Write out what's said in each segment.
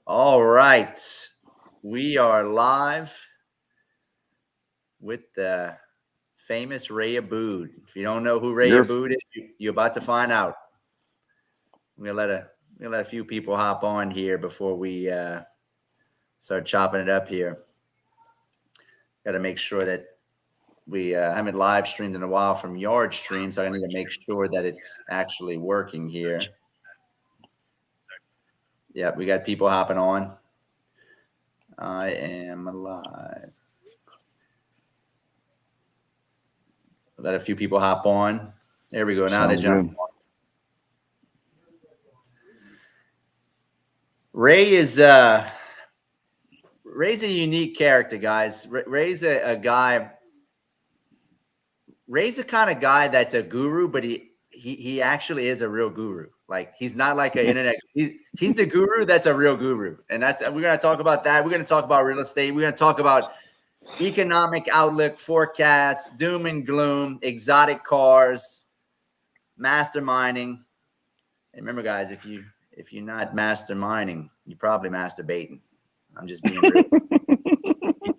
All right. We are live with the famous Ray Abboud. If you don't know who Ray Abboud is, you're about to find out. I'm gonna let a few people hop on here before we start chopping it up here. Got to make sure that we haven't live streamed in a while from Yard Stream, so I need to make sure that it's actually working here. Yeah, we got people hopping on. I am live. Let a few people hop on. There we go. Now they jump on. Ray is Ray's a unique character, guys. Ray's a guy. Ray's the kind of guy that's a guru, but he actually is a real guru. Like, he's not like an internet. He's the guru that's a real guru, and we're gonna talk about that. We're gonna talk about real estate. We're gonna talk about economic outlook, forecasts, doom and gloom, exotic cars, masterminding. And remember, guys, if you're not masterminding, you're probably masturbating. I'm just being real.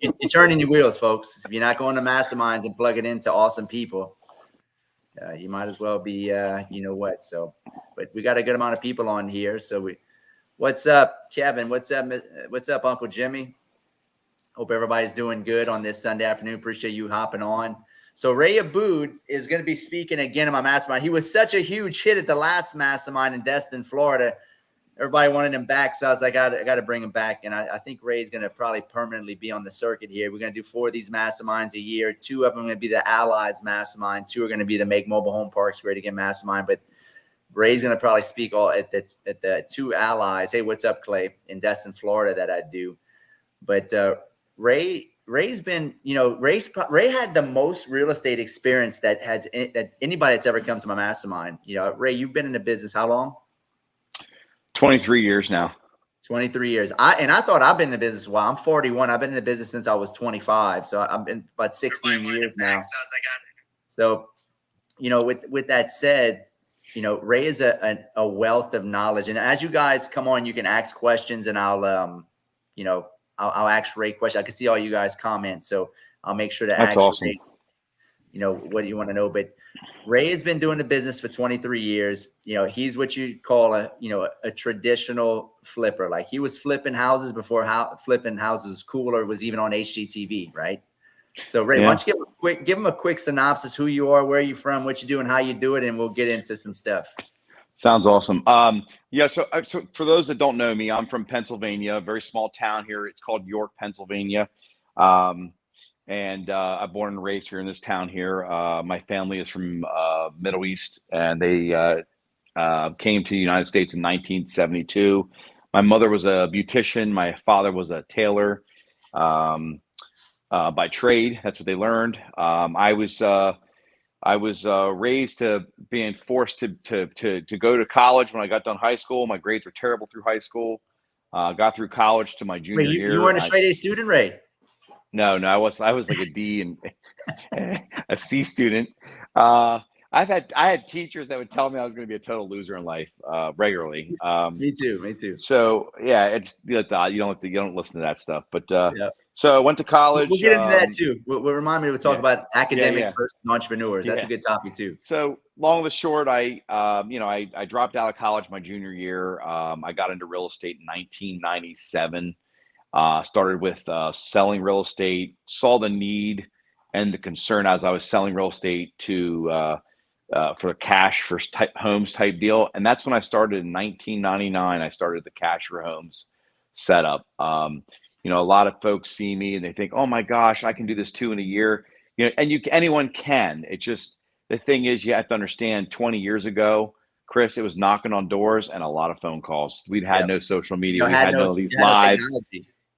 You're turning your wheels, folks. If you're not going to masterminds and plug it into awesome people, you might as well be, you know what. So, but we got a good amount of people on here. So what's up, Kevin? What's up, Uncle Jimmy? Hope everybody's doing good on this Sunday afternoon. Appreciate you hopping on. So Ray Abboud is going to be speaking again in my mastermind. He was such a huge hit at the last mastermind in Destin, Florida. Everybody wanted him back, so I was like, I got to bring him back. And I think Ray's going to probably permanently be on the circuit here. We're going to do 4 of these masterminds a year. 2 of them are going to be the Allies mastermind. 2 are going to be the Make Mobile Home Parks Great Again mastermind. But Ray's going to probably speak all at the 2 Allies. Hey, what's up, Clay? In Destin, Florida, that I do. But Ray's been, Ray had the most real estate experience that anybody that's ever come to my mastermind. Ray, you've been in the business how long? 23 years now. 23 years. I thought I've been in the business a while. I'm 41. I've been in the business since I was 25. So I've been about 16 years now. So, with that said, Ray is a wealth of knowledge. And as you guys come on, you can ask questions, and I'll ask Ray questions. I can see all you guys comments, so I'll make sure to ask awesome. Ray, what do you want to know? But Ray has been doing the business for 23 years. He's what you call a traditional flipper. Like, he was flipping houses before flipping houses was cool or was even on HGTV, right? So Ray, why don't you give him a quick synopsis, who you are, where you're from, what you do, and how you do it, and we'll get into some stuff. Sounds awesome. So for those that don't know me, I'm from Pennsylvania, a very small town here. It's called York, Pennsylvania. And I'm born and raised here in this town here. My family is from Middle East, and they came to the United States in 1972. My mother was a beautician. My father was a tailor by trade. That's what they learned. I was raised to being forced to go to college when I got done high school. My grades were terrible through high school. Got through college to my junior year. You weren't a straight A student, Ray? No, I was like a D and a C student. I had teachers that would tell me I was going to be a total loser in life regularly. Me too. So yeah, it's you don't listen to that stuff. But so I went to college. We'll get into that too. We'll remind me to talk about academics versus entrepreneurs. That's a good topic too. So long and short, I dropped out of college my junior year. I got into real estate in 1997. Started with selling real estate, saw the need and the concern as I was selling real estate for cash for homes type deal. And that's when I started in 1999. I started the cash for homes setup. A lot of folks see me and they think, oh my gosh, I can do this too in a year. And anyone can. It's just, the thing is, you have to understand, 20 years ago, Chris, it was knocking on doors and a lot of phone calls. We'd had no social media. We had no these lives.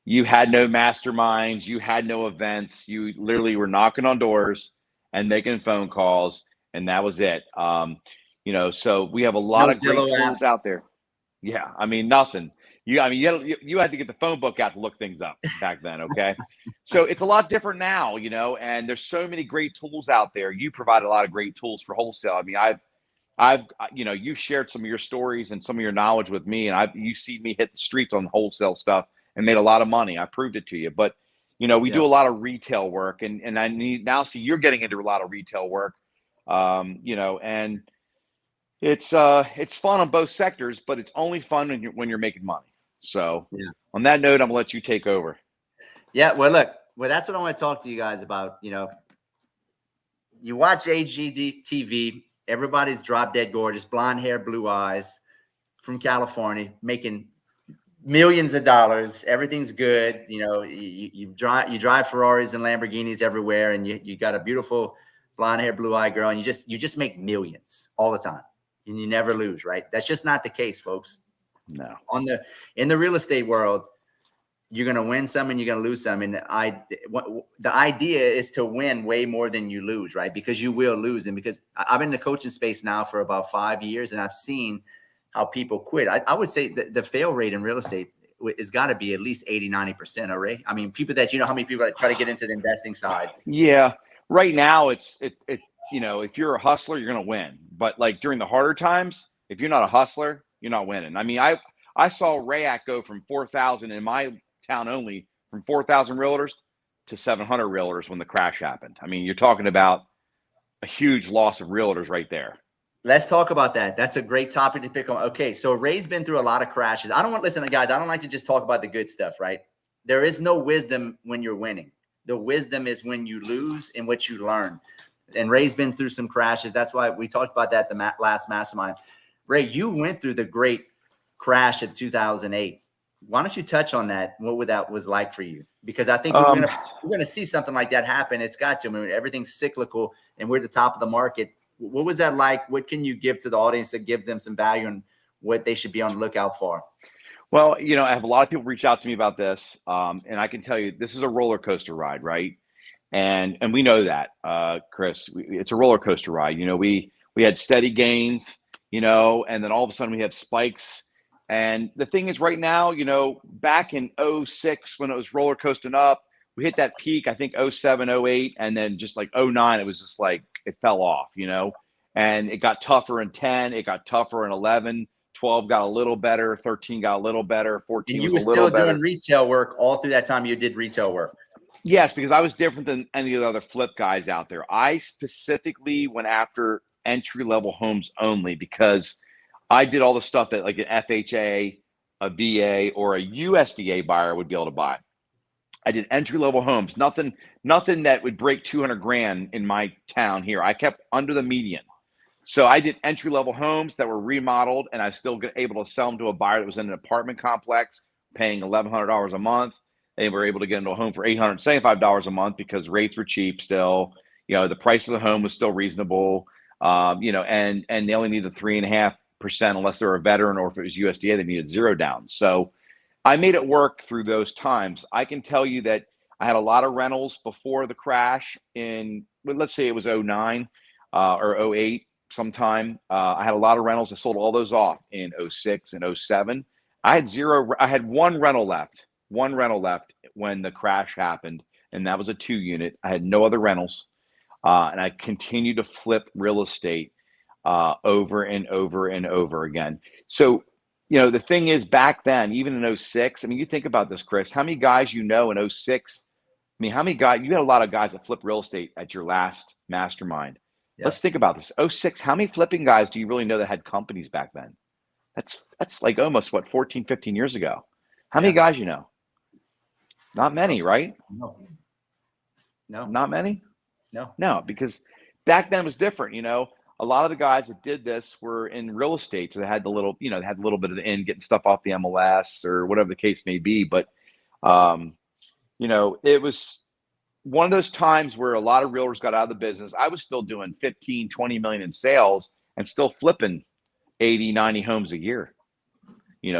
You had no masterminds. You had no events. You literally were knocking on doors and making phone calls, and that was it. So we have a lot of great tools out there. Yeah, I mean, nothing. You had to get the phone book out to look things up back then. Okay, so it's a lot different now, and there's so many great tools out there. You provide a lot of great tools for wholesale. I mean, you shared some of your stories and some of your knowledge with me, and you see me hit the streets on wholesale stuff and made a lot of money. I proved it to you. But, we do a lot of retail work, and I need now see you're getting into a lot of retail work, and it's fun on both sectors, but it's only fun when you're making money. So on that note, I'm gonna let you take over. Yeah. Well, look, that's what I want to talk to you guys about. You watch HGTV, everybody's drop dead gorgeous, blonde hair, blue eyes, from California, making millions of dollars. Everything's good. You drive Ferraris and Lamborghinis everywhere, and you got a beautiful blonde hair, blue eye girl, and you just make millions all the time, and you never lose, right? That's just not the case, folks. No. In the real estate world, you're going to win some and you're going to lose some. And the idea is to win way more than you lose, right? Because you will lose. And because I've been in the coaching space now for about 5 years, and I've seen how people quit. I would say the fail rate in real estate has got to be at least 80-90%, Ray. I mean, people that, how many people that try to get into the investing side? Yeah. Right now if you're a hustler, you're going to win. But like during the harder times, if you're not a hustler, you're not winning. I mean, I saw Rayak go from 4,000 in my town only, from 4,000 realtors to 700 realtors when the crash happened. I mean, you're talking about a huge loss of realtors right there. Let's talk about that. That's a great topic to pick on. Okay, so Ray's been through a lot of crashes. Listen, guys, I don't like to just talk about the good stuff, right? There is no wisdom when you're winning. The wisdom is when you lose and what you learn. And Ray's been through some crashes. That's why we talked about that the last Mastermind. Ray, you went through the great crash of 2008. Why don't you touch on that? What that was like for you? Because I think we're gonna see something like that happen. It's got to. I mean, everything's cyclical, and we're at the top of the market. What was that like? What can you give to the audience to give them some value and what they should be on the lookout for? Well, I have a lot of people reach out to me about this, and I can tell you this is a roller coaster ride, right? And we know that, Chris. It's a roller coaster ride. We had steady gains, and then all of a sudden we had spikes. And the thing is right now, back in 06 when it was roller coasting up, we hit that peak, I think 07, 08, and then just like 09, it was just like it fell off, and it got tougher in 10, it got tougher in 11, 12 got a little better, 13 got a little better, 14 and you was were a little still better. doing retail work all through that time. You did retail work. Yes, because I was different than any of the other flip guys out there. I specifically went after entry-level homes only because I did all the stuff that like an FHA, a VA, or a USDA buyer would be able to buy. I did entry-level homes, nothing that would break 200 grand in my town here. I kept under the median. So I did entry-level homes that were remodeled, and I was still able to sell them to a buyer that was in an apartment complex paying $1,100 a month. They were able to get into a home for $875 a month because rates were cheap still. The price of the home was still reasonable, and they only needed 3.5%. Unless they're a veteran, or if it was USDA, they needed 0 down. So I made it work through those times. I can tell you that I had a lot of rentals before the crash let's say it was 09 or 08 sometime. I had a lot of rentals. I sold all those off in 06 and 07. I had one rental left when the crash happened, and that was a 2-unit. I had no other rentals, and I continued to flip real estate over and over and over again. So, the thing is, back then, even in 06, I mean, you think about this, Chris, how many guys in 06, I mean, how many guys, you had a lot of guys that flipped real estate at your last Mastermind. Yep. Let's think about this. 06, how many flipping guys do you really know that had companies back then? That's like almost 14, 15 years ago. How many guys you know? Not many, right? No. Not many? No, because back then it was different, A lot of the guys that did this were in real estate, so they had the little, they had a little bit of the in, getting stuff off the MLS or whatever the case may be. But, it was one of those times where a lot of realtors got out of the business. I was still doing 15, 20 million in sales and still flipping 80, 90 homes a year,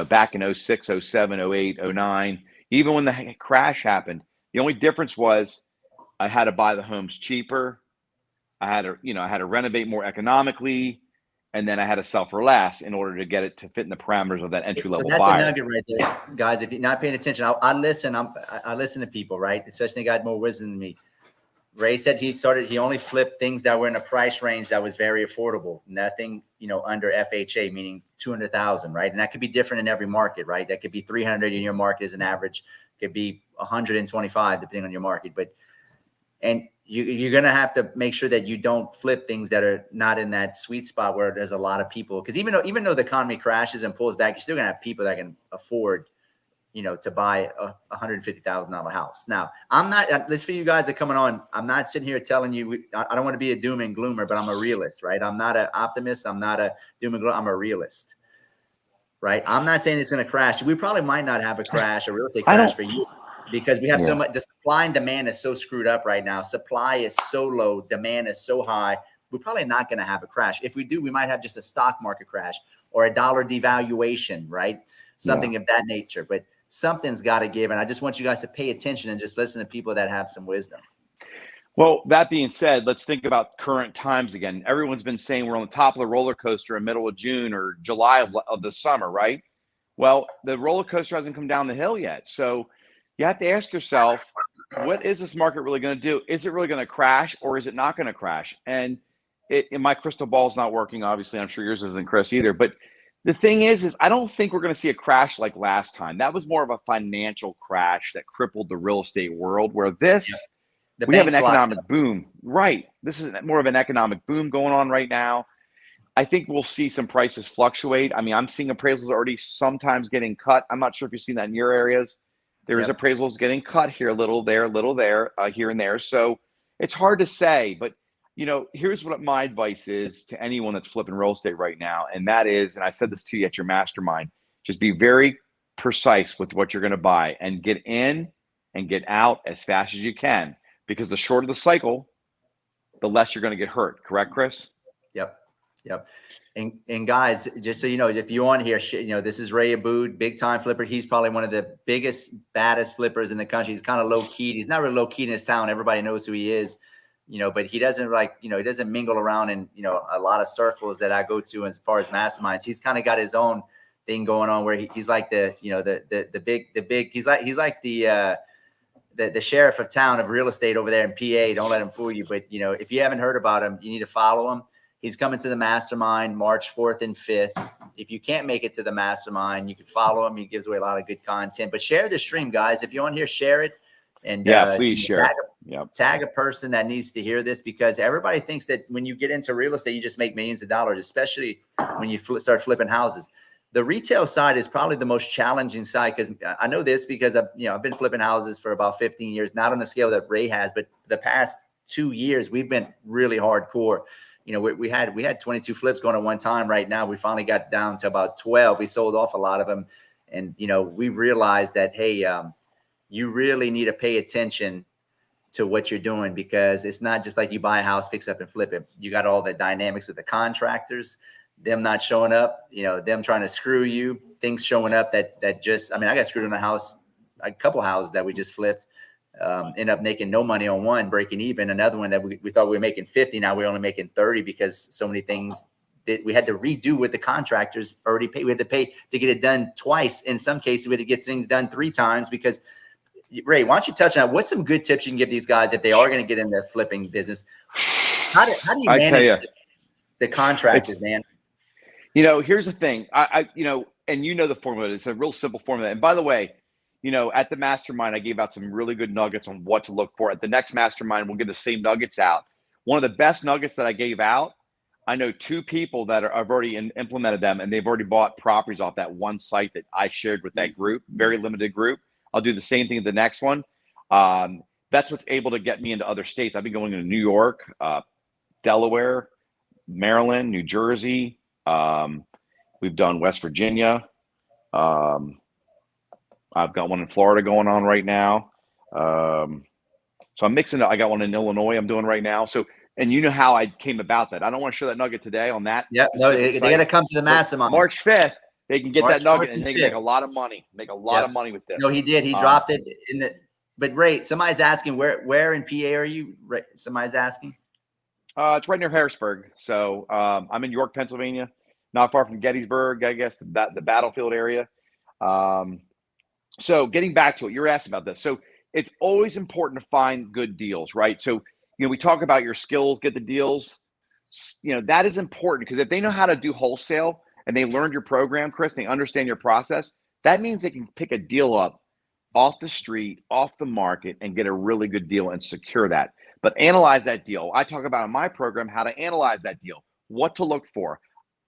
back in 06, 07, 08, 09, even when the crash happened. The only difference was I had to buy the homes cheaper. I had to renovate more economically, and then I had to sell for less in order to get it to fit in the parameters of that entry level buyer. So that's a nugget right there, guys. If you're not paying attention, I listen. I listen to people, right? Especially a guy with more wisdom than me. Ray said he only flipped things that were in a price range that was very affordable. Nothing, under FHA, meaning 200,000, right? And that could be different in every market, right? That could be 300 in your market as an average. It could be 125 depending on your market. And you're going to have to make sure that you don't flip things that are not in that sweet spot where there's a lot of people. Because even though the economy crashes and pulls back, you're still going to have people that can afford to buy a $150,000 house. Now, I'm not, let's for you guys that are coming on, I'm not sitting here telling you, I don't want to be a doom and gloomer, but I'm a realist, right? I'm not an optimist. I'm not a doom and gloom. I'm a realist, right? I'm not saying it's going to crash. We probably might not have a crash, a real estate crash for years because we have so much, the supply and demand is so screwed up right now. Supply is so low. Demand is so high. We're probably not going to have a crash. If we do, we might have just a stock market crash or a dollar devaluation, right? Something of that nature. But something's got to give. And I just want you guys to pay attention and just listen to people that have some wisdom. Well, that being said, let's think about current times again. Everyone's been saying we're on the top of the roller coaster in middle of June or July of the summer, right? Well, the roller coaster hasn't come down the hill yet. So you have to ask yourself, what is this market really going to do? Is it really going to crash or is it not going to crash? And my crystal ball is not working. Obviously, I'm sure yours isn't, Chris, either. But the thing is I don't think we're going to see a crash like last time. That was more of a financial crash that crippled the real estate world, where this, we have an economic boom. Right. This is more of an economic boom going on right now. I think we'll see some prices fluctuate. I mean, I'm seeing appraisals already sometimes getting cut. I'm not sure if you've seen that in your areas. There is appraisals getting cut here, a little there, here and there. So it's hard to say, but here's what my advice is to anyone that's flipping real estate right now. And that is, and I said this to you at your mastermind, just be very precise with what you're going to buy and get in and get out as fast as you can, because the shorter the cycle, the less you're going to get hurt. Correct, Chris? Yep. And guys, just so you know, if you're on here, this is Ray Abboud, big time flipper. He's probably one of the biggest, baddest flippers in the country. He's kind of low key. He's not really low key in his town. Everybody knows who he is. But he doesn't he doesn't mingle around in, a lot of circles that I go to as far as masterminds. He's kind of got his own thing going on where he's like the big, he's like the sheriff of town of real estate over there in PA. Don't let him fool you. But, if you haven't heard about him, you need to follow him. He's coming to the mastermind March 4th and 5th. If you can't make it to the mastermind, you can follow him. He gives away a lot of good content, but share the stream, guys. If you're on here, share it. And please share. Tag a person that needs to hear this, because everybody thinks that when you get into real estate, you just make millions of dollars, especially when you start flipping houses. The retail side is probably the most challenging side, because I know this because I've been flipping houses for about 15 years, not on the scale that Ray has, but the past 2 years we've been really hardcore. We had 22 flips going at one time. Right now, we finally got down to about 12. We sold off a lot of them, and we realized that you really need to pay attention to what you're doing, because it's not just like you buy a house, fix up and flip it. You got all the dynamics of the contractors, them not showing up, them trying to screw you, things showing up that just, I got screwed in a couple houses that we just flipped, end up making no money on one, breaking even. Another one that we thought we were making 50. Now we're only making 30 because so many things that we had to redo with the contractors already paid. We had to pay to get it done twice. In some cases, we had to get things done 3 times because Ray, why don't you touch on what's some good tips you can give these guys if they are going to get into flipping business? How do you manage the contractors, man? Here's the thing. And the formula. It's a real simple formula. And by the way, at the mastermind, I gave out some really good nuggets on what to look for. At the next mastermind, we'll get the same nuggets out. One of the best nuggets that I gave out, I know 2 people that I've already implemented them, and they've already bought properties off that one site that I shared with that group, very limited group. I'll do the same thing at the next one. That's what's able to get me into other states. I've been going to New York, Delaware, Maryland, New Jersey. We've done West Virginia. I've got one in Florida going on right now. So I'm mixing it. I got one in Illinois I'm doing right now. So, and you know how I came about that. I don't want to share that nugget today on that. Yeah, no, they got to come to the mastermind. March 5th. They can get that nugget and they can make a lot of money. Make a lot of money with this. No, he did. He dropped it in the. But Ray, somebody's asking where in PA are you? Ray, somebody's asking. It's right near Harrisburg. So I'm in York, Pennsylvania, not far from Gettysburg, I guess the battlefield area. So getting back to it, you're asking about this. So it's always important to find good deals, right? So we talk about your skills, get the deals. That is important, because if they know how to do wholesale and they learned your program, Chris, they understand your process, that means they can pick a deal up off the street, off the market, and get a really good deal and secure that. But analyze that deal. I talk about in my program how to analyze that deal, what to look for.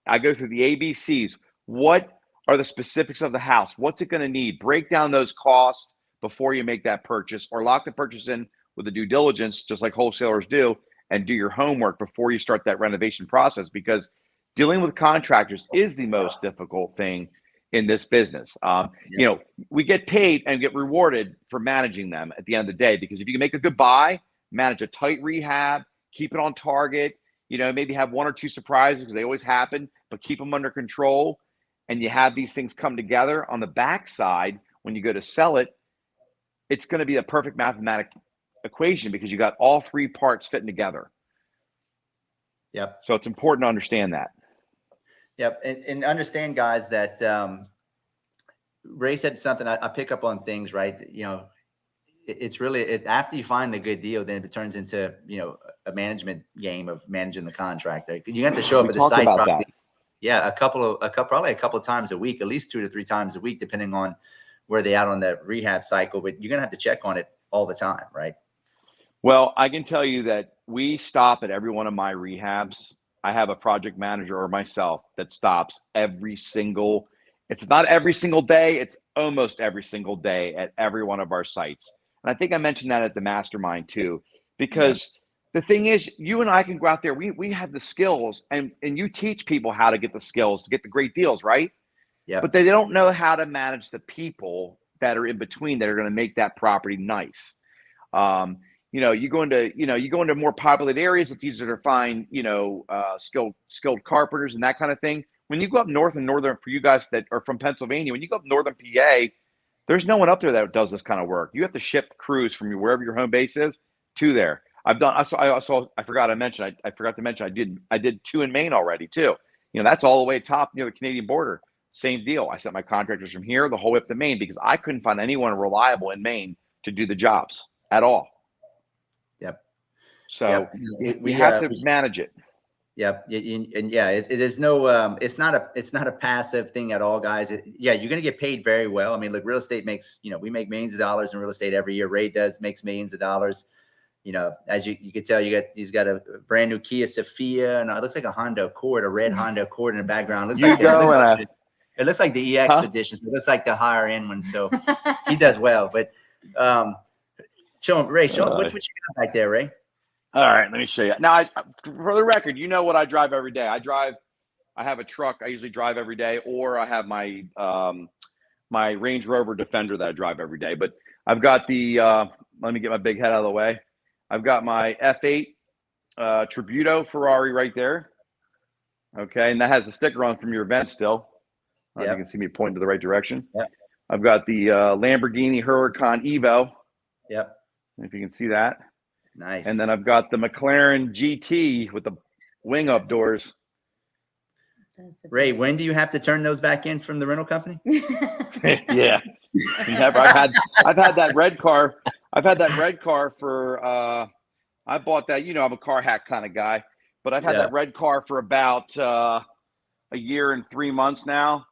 I go through the ABCs. What are the specifics of the house? What's it going to need? Break down those costs before you make that purchase, or lock the purchase in with the due diligence, just like wholesalers do, and do your homework before you start that renovation process, because dealing with contractors is the most difficult thing in this business. We get paid and get rewarded for managing them at the end of the day, because if you can make a good buy, manage a tight rehab, keep it on target, maybe have one or two surprises, because they always happen, but keep them under control, and you have these things come together on the backside when you go to sell it, it's going to be a perfect mathematical equation, because you got all three parts fitting together. Yep. So it's important to understand that. Yep. And understand, guys, that Ray said something, I pick up on things, right? It's really, after you find the good deal, then it turns into, a management game of managing the contract. You have to show up at the site probably, probably a couple of times a week, at least 2 to 3 times a week, depending on where they're at on the rehab cycle. But you're going to have to check on it all the time, right? Well, I can tell you that we stop at every one of my rehabs. I have a project manager or myself that stops every single, it's not every single day, it's almost every single day at every one of our sites. And I think I mentioned that at the Mastermind too, because the thing is, you and I can go out there, we have the skills, and you teach people how to get the skills to get the great deals, right? Yeah. But they don't know how to manage the people that are in between that are going to make that property nice. You go into more populated areas, it's easier to find, skilled carpenters and that kind of thing. When you go up north and northern, for you guys that are from Pennsylvania, when you go up northern PA, there's no one up there that does this kind of work. You have to ship crews from wherever your home base is to there. I forgot to mention, I did 2 in Maine already too. That's all the way top near the Canadian border. Same deal. I sent my contractors from here the whole way up to Maine, because I couldn't find anyone reliable in Maine to do the jobs at all. Yep. So we have to manage it. Yep. And it is no, it's not a passive thing at all, guys. You're going to get paid very well. I mean, look, real estate makes, we make millions of dollars in real estate every year. Ray makes millions of dollars. As you can tell, he's got a brand new Kia Sophia, and it looks like a Honda Accord, a red Honda Accord in the background. It looks like the EX edition. So it looks like the higher end one. So he does well. But show him, Ray. Show him what you got back there, Ray. All right, let me show you. Now, for the record, what I drive every day. I have a truck I usually drive every day, or I have my my Range Rover Defender that I drive every day. But I've got the let me get my big head out of the way. I've got my F8 Tributo Ferrari right there. Okay, and that has the sticker on from your event still. You can see me pointing to the right direction. Yep. I've got the Lamborghini Huracan Evo. Yep. If you can see that. Nice. And then I've got the McLaren GT with the wing up doors. Ray, when do you have to turn those back in from the rental company? Yeah. I've had that red car. I've had that red car for I bought that, I'm a car hack kind of guy, but I've had that red car for about a year and 3 months now.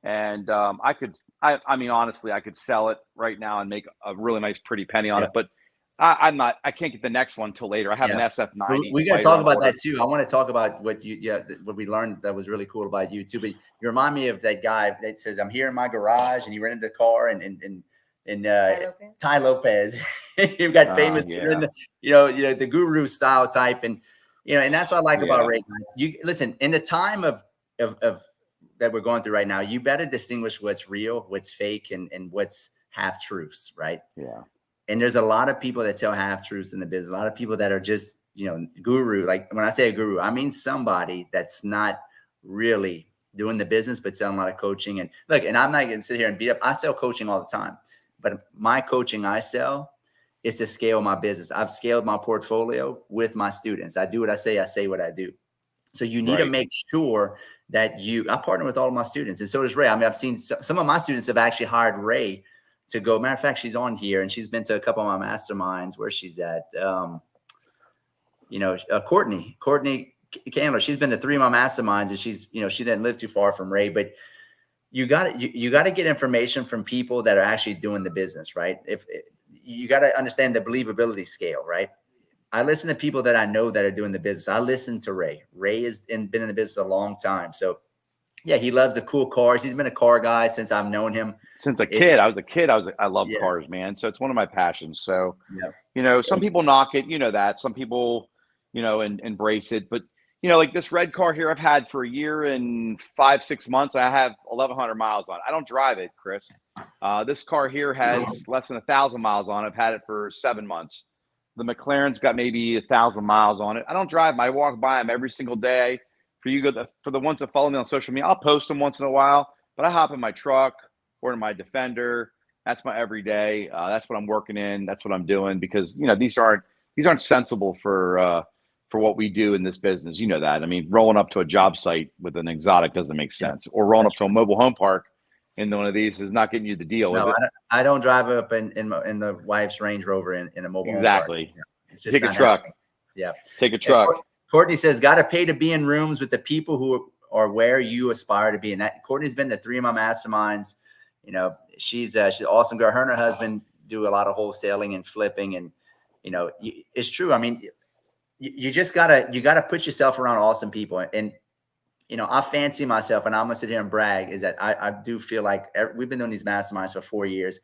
And honestly, I could sell it right now and make a really nice, pretty penny on it. But I can't get the next one till later. I have an SF90. We got to talk about that too. I want to talk about what we learned that was really cool about you too. But you remind me of that guy that says, "I'm here in my garage," and he rented a car and Ty Lopez. You've got famous, the guru style type, and that's what I like about Ray. You listen, in the time of that we're going through right now, you better distinguish what's real, what's fake, and what's half truths, right? Yeah. And there's a lot of people that tell half truths in the business. A lot of people that are just, guru. Like when I say a guru, I mean somebody that's not really doing the business, but selling a lot of coaching. And look, and I'm not going to sit here and beat up. I sell coaching all the time, but my coaching I sell is to scale my business. I've scaled my portfolio with my students. I do what I say what I do. So you need to make sure that I partner with all of my students. And so does Ray. I mean, I've seen some of my students have actually hired Ray to go. Matter of fact, she's on here and she's been to a couple of my masterminds where she's at. Courtney Candler, she's been to 3 of my masterminds, and she's, she didn't live too far from Ray, but you got to get information from people that are actually doing the business, right? If you got to understand the believability scale, right? I listen to people that I know that are doing the business. I listen to Ray. Ray has been in the business a long time. So yeah, he loves the cool cars. He's been a car guy since I've known him. Since a kid. I love cars, man. So it's one of my passions. So, some people knock it, that. Some people, embrace it. But, like this red car here, I've had for a year and 5-6 months. I have 1,100 miles on it. I don't drive it, Chris. This car here has less than 1,000 miles on it. I've had it for 7 months. The McLaren's got maybe 1,000 miles on it. I don't drive them. I walk by them every single day. For the ones that follow me on social media, I'll post them once in a while, but I hop in my truck or in my Defender. That's my everyday. That's what I'm working in. That's what I'm doing, because these aren't sensible for what we do in this business. You know that. I mean, rolling up to a job site with an exotic doesn't make sense, or rolling up to a mobile home park in one of these is not getting you the deal. No, I don't drive up in the wife's Range Rover in a mobile home park. Yeah. It's just take a truck. Happening. Yeah, take a truck. Courtney says, got to pay to be in rooms with the people who are where you aspire to be. And that Courtney's been to 3 of my masterminds. She's an awesome girl. Her and her husband do a lot of wholesaling and flipping. And, it's true. I mean, you just gotta put yourself around awesome people. And, I fancy myself, and I'm gonna sit here and brag, is that I do feel like we've been doing these masterminds for 4 years.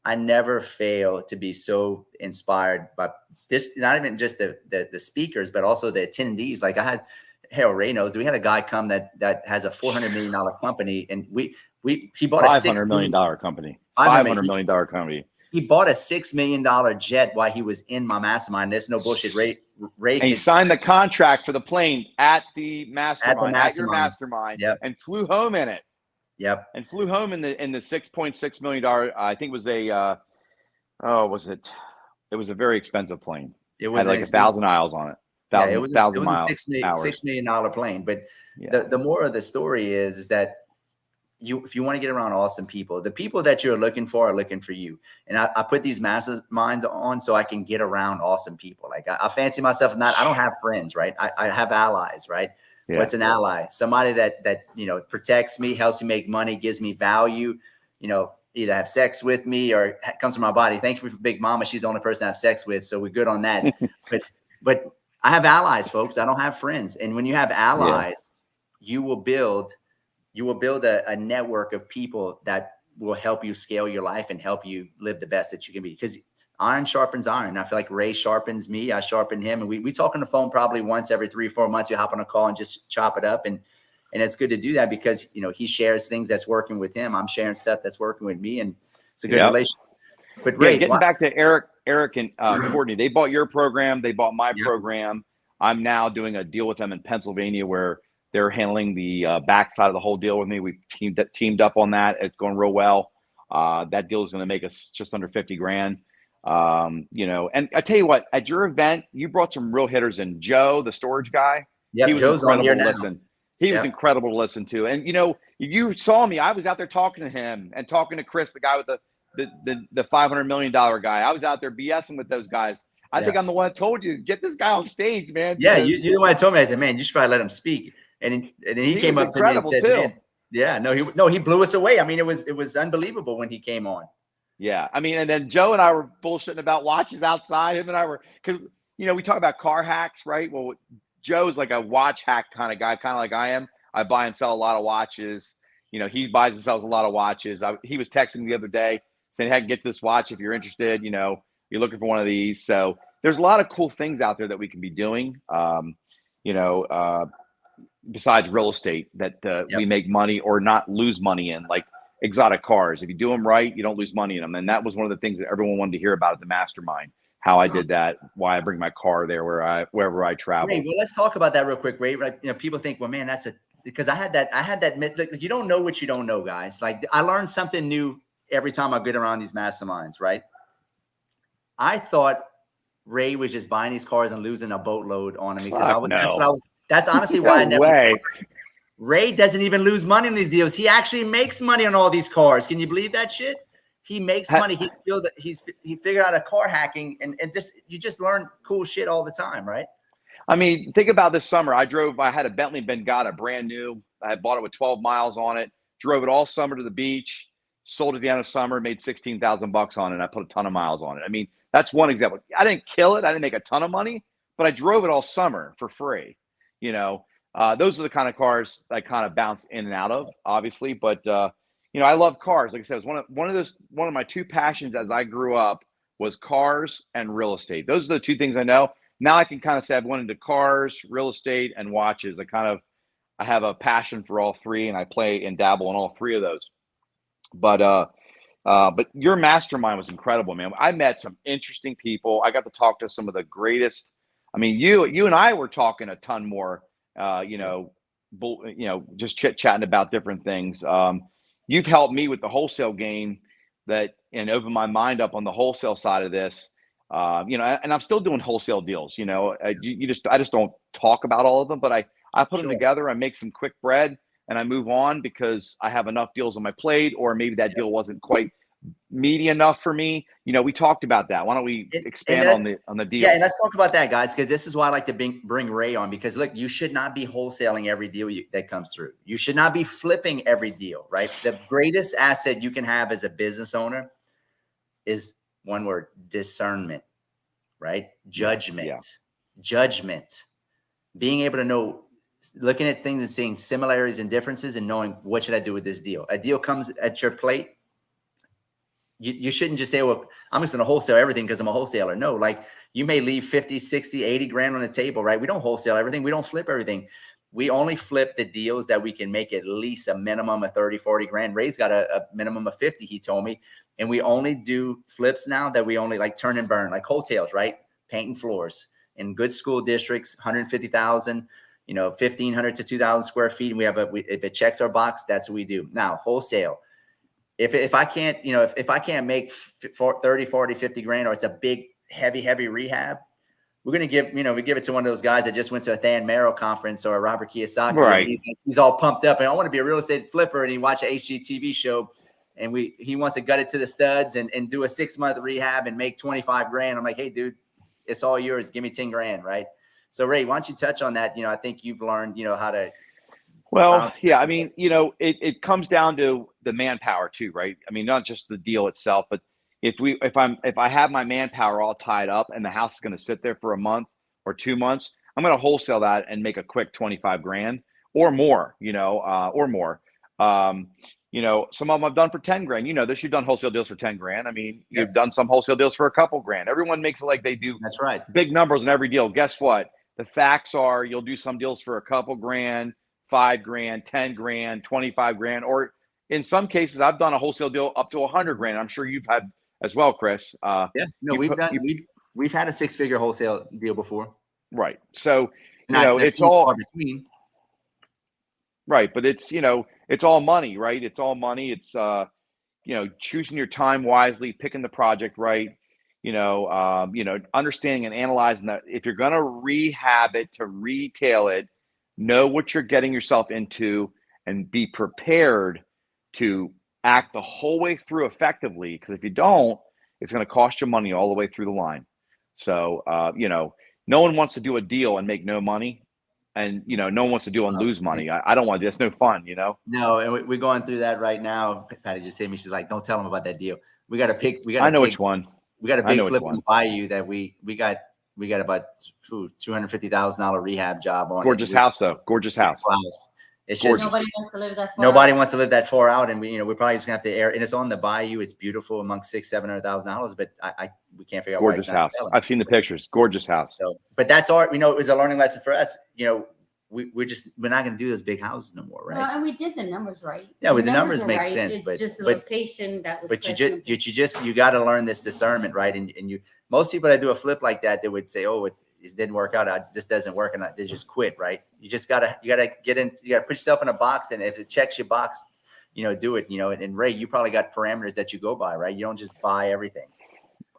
I never fail to be so inspired by this, not even just the speakers, but also the attendees. Like Ray knows, we had a guy come that has a $400 million company, and he bought a $500 million company. $500 million company. He bought a $6 million jet while he was in my mastermind. There's no bullshit. Ray and he signed the contract for the plane at the mastermind, at your mastermind, and flew home in it. Yep. And flew home in the $6.6 million. I think it was it was a very expensive plane. It was like 1,000 miles on it. It was a $6 million plane. But the more of the story is that if you want to get around awesome people, the people that you're looking for are looking for you. And I put these masterminds on so I can get around awesome people. Like I fancy myself I don't have friends, right? I have allies, right? Yeah. What's an ally? Somebody that protects me, helps me make money, gives me value, either have sex with me or comes from my body. Thank you for Big Mama. She's the only person I have sex with. So we're good on that. but I have allies, folks. I don't have friends. And when you have allies, you will build a network of people that will help you scale your life and help you live the best that you can be. Because iron sharpens iron. I feel like Ray sharpens me. I sharpen him. And we talk on the phone probably once every 3-4 months. You hop on a call and just chop it up. And it's good to do that because, he shares things that's working with him. I'm sharing stuff that's working with me. And it's a good relationship. But Ray, getting back to Eric and Courtney, they bought your program. They bought my program. I'm now doing a deal with them in Pennsylvania where they're handling the backside of the whole deal with me. We teamed up on that. It's going real well. That deal is going to make us just under 50 grand. And I tell you what, at your event, you brought some real hitters in. Joe, the storage guy. Yeah, he was Joe's incredible on to listen. He was incredible to listen to. And you saw me. I was out there talking to him and talking to Chris, the guy with the $500 million guy. I was out there BSing with those guys. I think I'm the one that told you, get this guy on stage, man. Yeah, you're the one that told me. I said, man, you should probably let him speak. And then he came up to me and said, man, he blew us away. I mean, it was unbelievable when he came on. Yeah. I mean, and then Joe and I were bullshitting about watches outside. Him and I were, because, we talk about car hacks, right? Well, Joe's like a watch hack kind of guy, kind of like I am. I buy and sell a lot of watches. He buys and sells a lot of watches. He was texting the other day saying, hey, get this watch if you're interested. You're looking for one of these. So there's a lot of cool things out there that we can be doing. Besides real estate that we make money or not lose money in, like exotic cars. If you do them right, you don't lose money in them. And that was one of the things that everyone wanted to hear about at the mastermind, how I did that, why I bring my car there wherever I travel. Ray, well, let's talk about that real quick, Ray. Like, people think, well, man, because I had that myth. Like, you don't know what you don't know, guys. Like, I learned something new every time I get around these masterminds, right? I thought Ray was just buying these cars and losing a boatload on them because that's honestly why I never. Ray doesn't even lose money on these deals. He actually makes money on all these cars. Can you believe that shit? He makes money. He figured out a car hacking and you just learn cool shit all the time, right? I mean, think about this summer. I had a Bentley Bengata, brand new. I had bought it with 12 miles on it, drove it all summer to the beach, sold it at the end of summer, made 16,000 bucks on it. I put a ton of miles on it. I mean, that's one example. I didn't kill it. I didn't make a ton of money, but I drove it all summer for free. You know, those are the kind of cars I kind of bounce in and out of, obviously. But, you know, I love cars. Like I said, it was one of my two passions as I grew up was cars and real estate. Those are the two things I know. Now I can kind of say I've went into cars, real estate, and watches. I have a passion for all three, and I play and dabble in all three of those. But your mastermind was incredible, man. I met some interesting people. I got to talk to some of the greatest. I mean, you and I were talking a ton more. You know, just chit chatting about different things. You've helped me with the wholesale game and opened my mind up on the wholesale side of this. You know, and I'm still doing wholesale deals. You know, I just don't talk about all of them, but I put them together. I make some quick bread and I move on because I have enough deals on my plate, or maybe that deal wasn't quite meaty enough for me. You know, we talked about that. Why don't we expand on the deal? Yeah, and let's talk about that, guys, because this is why I like to bring Ray on, because look, you should not be wholesaling every deal that comes through. You should not be flipping every deal, right? The greatest asset you can have as a business owner is one word: discernment, right? Judgment, being able to know, looking at things and seeing similarities and differences and knowing what should I do with this deal. A deal comes at your plate. You shouldn't just say, well, I'm just going to wholesale everything because I'm a wholesaler. No, like you may leave 50, 60, 80 grand on the table, right? We don't wholesale everything. We don't flip everything. We only flip the deals that we can make at least a minimum of 30, 40 grand. Ray's got a minimum of 50, he told me. And we only do flips now that we only like turn and burn, like hotels, right? Painting floors in good school districts, 150,000, you know, 1,500 to 2,000 square feet. And we have if it checks our box, that's what we do. Now, wholesale. If I can't, you know, if I can't make 30, 40, 50 grand, or it's a big, heavy rehab, we're going to give, you know, we give it to one of those guys that just went to a Than Merrill conference or a Robert Kiyosaki. Right. And he's all pumped up and I want to be a real estate flipper. And he watched an HGTV show and he wants to gut it to the studs and do a 6-month rehab and make 25 grand. I'm like, hey, dude, it's all yours. Give me 10 grand. Right. So Ray, why don't you touch on that? You know, I think you've learned, you know, how to. Well, yeah, I mean, you know, it comes down to the manpower too, right? I mean, not just the deal itself, but if I have my manpower all tied up and the house is going to sit there for a month or 2 months, I'm going to wholesale that and make a quick 25 grand or more, you know, or more. You know, some of them I've done for 10 grand. You know, you've done wholesale deals for 10 grand. I mean, you've done some wholesale deals for a couple grand. Everyone makes it like they do. That's right. Big numbers in every deal. Guess what? The facts are you'll do some deals for a couple grand, 5 grand, 10 grand, 25 grand, or in some cases, I've done a wholesale deal up to 100 grand. I'm sure you've had as well, Chris. Yeah, no, we've had a 6-figure wholesale deal before. Right. So, you know, it's all between. Right. But it's, you know, it's all money, right? It's all money. It's, you know, choosing your time wisely, picking the project right, you know, understanding and analyzing that if you're going to rehab it to retail it, know what you're getting yourself into and be prepared to act the whole way through effectively. Because if you don't, it's going to cost you money all the way through the line. So, you know, no one wants to do a deal and make no money. And, you know, no one wants to do and lose money. I don't want to. It's no fun, you know? No, and we're going through that right now. Patty just hit me. She's like, don't tell them about that deal. We got to pick. I know which one. We got a big flip in the Bayou that we got about $250,000 rehab job on. Gorgeous house, though. Gorgeous house. It's just nobody wants to live that far. Nobody wants to live that far out, and we're probably just gonna have to air. And it's on the Bayou. It's beautiful, among $600,000-$700,000. But we can't figure out. Gorgeous house. I've seen the pictures. Gorgeous house. So, but that's our. It was a learning lesson for us. You know, we're not going to do those big houses no more, right? Well, and we did the numbers right. Yeah, the numbers make sense. It's just the location that was. But you got to learn this discernment, right? And most people that do a flip like that, they would say, "Oh, it didn't work out. It just doesn't work," and they just quit, right? You gotta get in. You gotta put yourself in a box, and if it checks your box, do it. And Ray, you probably got parameters that you go by, right? You don't just buy everything.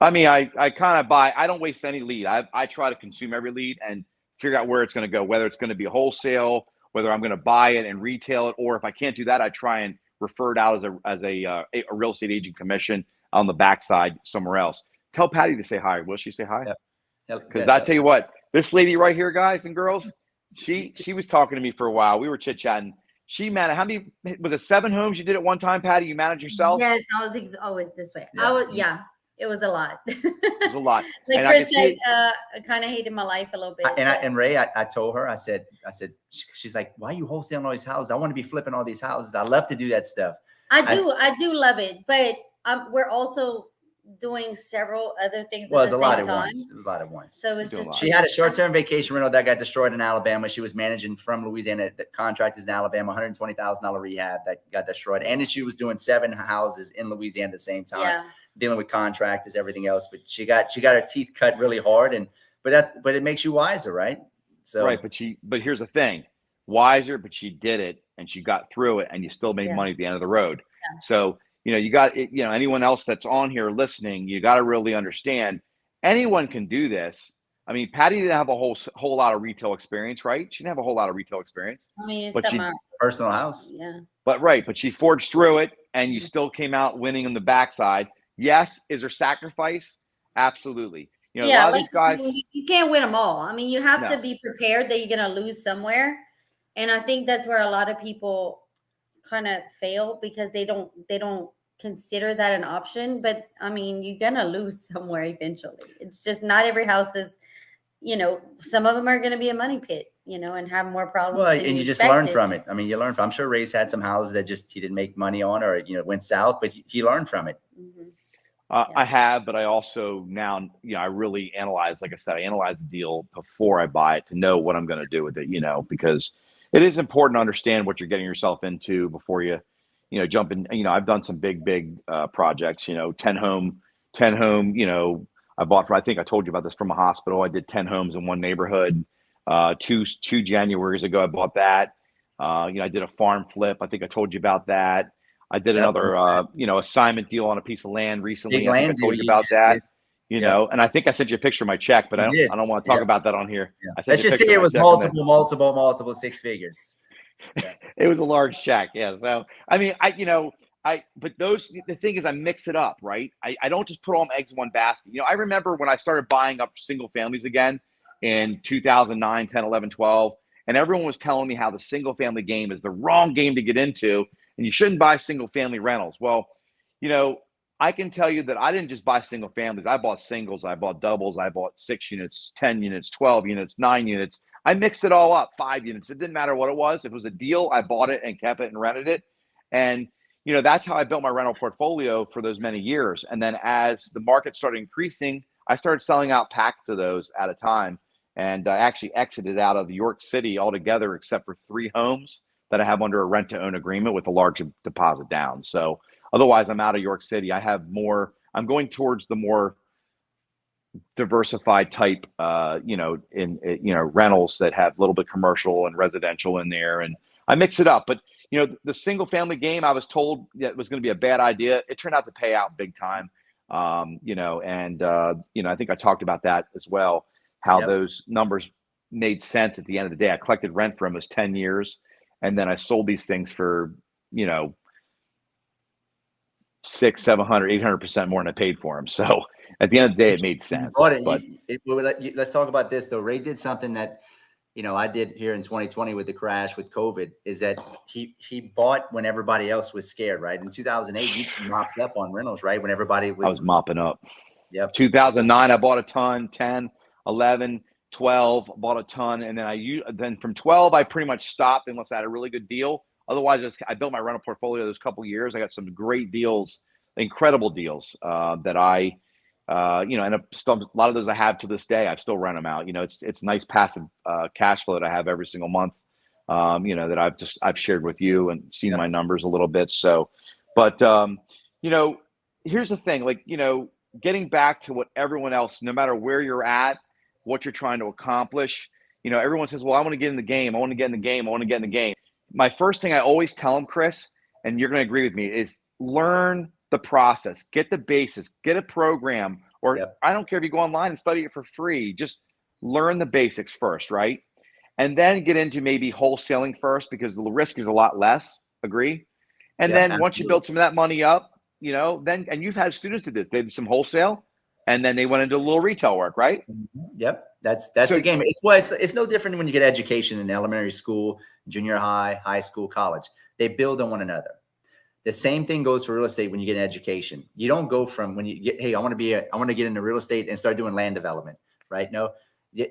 I mean, I kind of buy. I don't waste any lead. I try to consume every lead and figure out where it's going to go, whether it's going to be wholesale, whether I'm going to buy it and retail it, or if I can't do that, I try and refer it out as a real estate agent commission on the backside somewhere else. Tell Patty to say hi. Will she say hi? Yeah. Because I tell you what, This lady right here, guys and girls, she was talking to me for a while. We were chit-chatting. She managed, how many, was it 7 homes you did at one time, Patty? You managed yourself? Yes, I was always this way. It was a lot. It was a lot. Like And Chris said, I kind of hated my life a little bit. And Ray, I told her, I said, she's like, why are you wholesaling all these houses? I want to be flipping all these houses. I love to do that stuff. I do love it, but we're also doing several other things. Well, at it was the a lot same at time. once. It was a lot at once. So it's just she had a short-term vacation rental that got destroyed in Alabama. She was managing from Louisiana. The contract is in Alabama, $120,000 rehab that got destroyed, and then she was doing 7 houses in Louisiana at the same time, dealing with contractors, everything else. But she got her teeth cut really hard, but it makes you wiser, right? So right, but here's the thing, wiser, but she did it and she got through it, and you still made money at the end of the road. Yeah. So you got it. Anyone else that's on here listening, you got to really understand anyone can do this. I mean, Patty didn't have a whole lot of retail experience, right? She didn't have a whole lot of retail experience. I mean, but she personal house. Yeah. But she forged through it, and you still came out winning on the backside. Yes, is there sacrifice? Absolutely. A lot of these guys, you can't win them all. I mean, you have to be prepared that you're going to lose somewhere, and I think that's where a lot of people kind of fail because they don't consider that an option. But I mean, you're gonna lose somewhere eventually. It's just not every house is, some of them are going to be a money pit, and have more problems. Well, and you just learn from it. I mean, you learn from. I'm sure Ray's had some houses that he didn't make money on, or went south, but he learned from it. Mm-hmm. I have, but I also now, I really analyze. Like I said, I analyze the deal before I buy it to know what I'm going to do with it. Because it is important to understand what you're getting yourself into before you jump in. I've done some big projects. 10 home. I bought I think I told you about this from a hospital. I did 10 homes in one neighborhood. Two Januaries ago, I bought that. I did a farm flip. I think I told you about that. I did another, assignment deal on a piece of land recently. I think I told you about that. And I think I sent you a picture of my check, but I don't want to talk about that on here. Yeah. Let's just say it was multiple 6 figures. Yeah. It was a large check. Yeah. So, I mean, but the thing is, I mix it up, right? I don't just put all my eggs in one basket. I remember when I started buying up single families again in 2009, 10, 11, 12, and everyone was telling me how the single family game is the wrong game to get into, and you shouldn't buy single family rentals. Well, I can tell you that I didn't just buy single families. I bought singles, I bought doubles, I bought 6 units, 10 units, 12 units, 9 units. I mixed it all up, 5 units. It didn't matter what it was. If it was a deal, I bought it and kept it and rented it. And, that's how I built my rental portfolio for those many years. And then as the market started increasing, I started selling out packets of those at a time. And I actually exited out of York City altogether, except for 3 homes that I have under a rent-to-own agreement with a large deposit down. So otherwise, I'm out of York City. I'm going towards the more diversified type, rentals that have a little bit commercial and residential in there. And I mix it up. But, the single family game, I was told that was going to be a bad idea. It turned out to pay out big time. I think I talked about that as well, how those numbers made sense at the end of the day. I collected rent for almost 10 years. And then I sold these things for, 600, 700, 800% more than I paid for them. So at the end of the day, it made sense. Let's talk about this though. Ray did something that, I did here in 2020 with the crash with COVID, is that he bought when everybody else was scared, right? In 2008, you mopped up on rentals, right? When everybody was. I was mopping up. Yep. 2009, I bought a ton, 10, 11, 12, bought a ton. And then from 12, I pretty much stopped unless I had a really good deal. Otherwise, I built my rental portfolio those couple of years. I got some great deals, incredible deals that I, and still, a lot of those I have to this day. I still rent them out. It's nice passive cash flow that I have every single month. That I've shared with you and seen my numbers a little bit. So, but here's the thing, getting back to what everyone else, no matter where you're at, what you're trying to accomplish, everyone says, well, I want to get in the game. I want to get in the game. I want to get in the game. My first thing I always tell them, Chris, and you're going to agree with me, is learn the process, get the basics, get a program, or I don't care if you go online and study it for free, just learn the basics first, right? And then get into maybe wholesaling first, because the risk is a lot less, agree? And then once you build some of that money up, and you've had students do this, they did some wholesale and then they went into a little retail work, right? Yep. That's the game. It's no different when you get education in elementary school, junior high, high school, college. They build on one another. The same thing goes for real estate when you get an education. You don't go from when you get, hey, I want to get into real estate and start doing land development, right? No,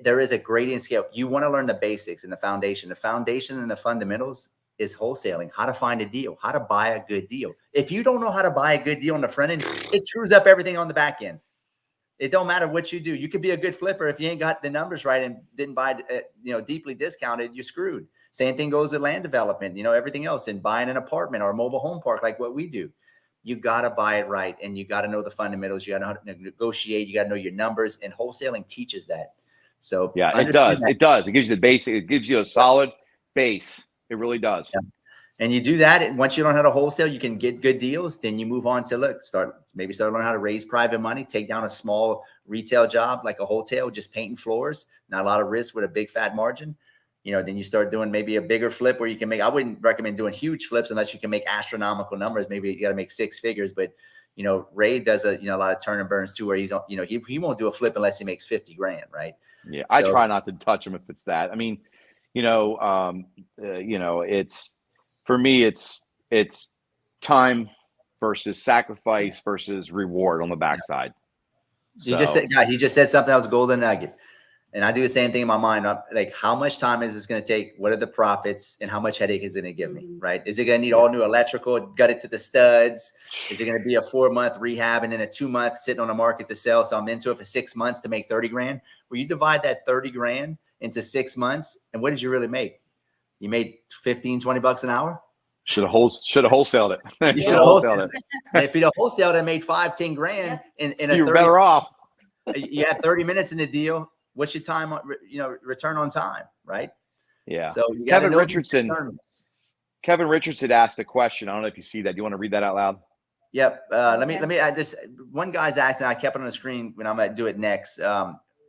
there is a gradient scale. You want to learn the basics and the foundation. The foundation and the fundamentals is wholesaling, how to find a deal, how to buy a good deal. If you don't know how to buy a good deal on the front end, it screws up everything on the back end. It don't matter what you do. You could be a good flipper. If you ain't got the numbers right and didn't buy, deeply discounted, you're screwed. Same thing goes with land development, everything else, and buying an apartment or a mobile home park, like what we do. You got to buy it right. And you got to know the fundamentals. You got to know how to negotiate. You got to know your numbers, and wholesaling teaches that. So yeah, it does. It does. It gives you the basic. It gives you a solid base. It really does. Yeah. And you do that. And once you learn how to wholesale, you can get good deals. Then you move on to start learning how to raise private money, take down a small retail job, like a hotel, just painting floors, not a lot of risk with a big fat margin. Then you start doing maybe a bigger flip where you can make, I wouldn't recommend doing huge flips unless you can make astronomical numbers. Maybe you got to make 6 figures, but Ray does a lot of turn and burns too, where he's, he won't do a flip unless he makes 50 grand. Right. Yeah. I try not to touch him if it's that. I mean, it's, for me, it's time versus sacrifice versus reward on the backside. He just said something that was a golden nugget. And I do the same thing in my mind. I'm like, how much time is this going to take? What are the profits? And how much headache is it going to give me? Right? Is it going to need all new electrical, gut it to the studs? Is it going to be a 4-month rehab and then a 2-month sitting on the market to sell? So I'm into it for 6 months to make 30 grand. Where you divide that 30 grand into 6 months, and what did you really make? You made $15-20 an hour. Should have wholesaled it. You should have wholesaled it. If you'd have wholesaled it, made 5-10 grand in a you're better off. You have 30 minutes in the deal. What's your time? Return on time, right? Yeah. So Kevin Richardson asked a question. I don't know if you see that. Do you want to read that out loud? Yep. Let me. I just one guy's asking. I kept it on the screen when I'm going to do it next.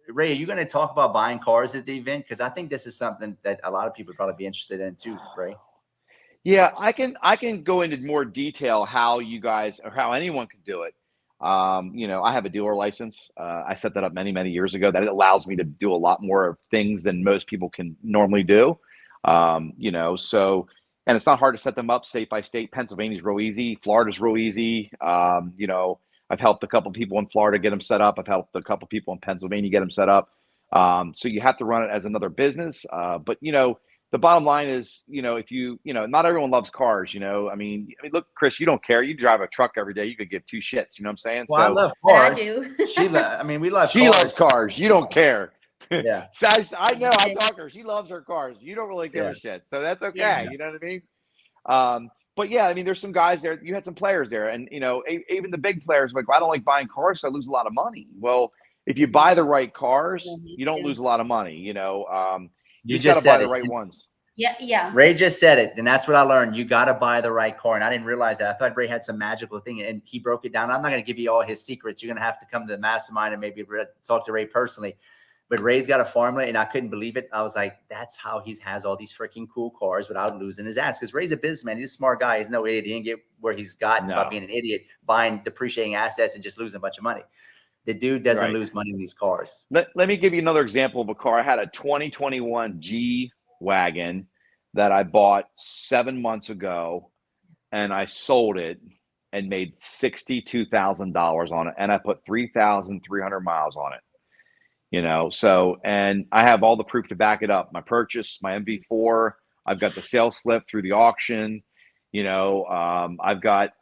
Ray, are you going to talk about buying cars at the event? Because I think this is something that a lot of people would probably be interested in too, Ray. Yeah, I can go into more detail how you guys or how anyone can do it. I have a dealer license. I set that up many, many years ago. That allows me to do a lot more things than most people can normally do. So, and it's not hard to set them up state by state. Pennsylvania's real easy. Florida's real easy. I've helped a couple people in Florida get them set up. I've helped a couple people in Pennsylvania get them set up. So you have to run it as another business. But the bottom line is, if not everyone loves cars, I mean, look, Chris, you don't care. You drive a truck every day. You could give 2 shits. You know what I'm saying? Well, I love cars. I do. We love she cars. loves cars. You don't care. Yeah. So I know. I talk to her. She loves her cars. You don't really give a shit. So that's okay. Yeah. You know what I mean? But yeah, I mean, there's some guys there. You had some players there. And, even the big players, like, well, I don't like buying cars, so I lose a lot of money. Well, if you buy the right cars, you don't lose a lot of money. You just got to buy the right ones. Yeah. Ray just said it, and that's what I learned. You got to buy the right car, and I didn't realize that. I thought Ray had some magical thing, and he broke it down. I'm not going to give you all his secrets. You're going to have to come to the mastermind and maybe talk to Ray personally. But Ray's got a formula, and I couldn't believe it. I was like, that's how he has all these freaking cool cars without losing his ass. Because Ray's a businessman. He's a smart guy. He's no idiot. He didn't get where he's gotten by being an idiot, buying depreciating assets and just losing a bunch of money. The dude doesn't lose money in these cars. Let me give you another example of a car. I had a 2021 G-Wagon that I bought 7 months ago, and I sold it and made $62,000 on it. And I put 3,300 miles on it, so, and I have all the proof to back it up. My purchase, my MV4, I've got the sales slip through the auction, I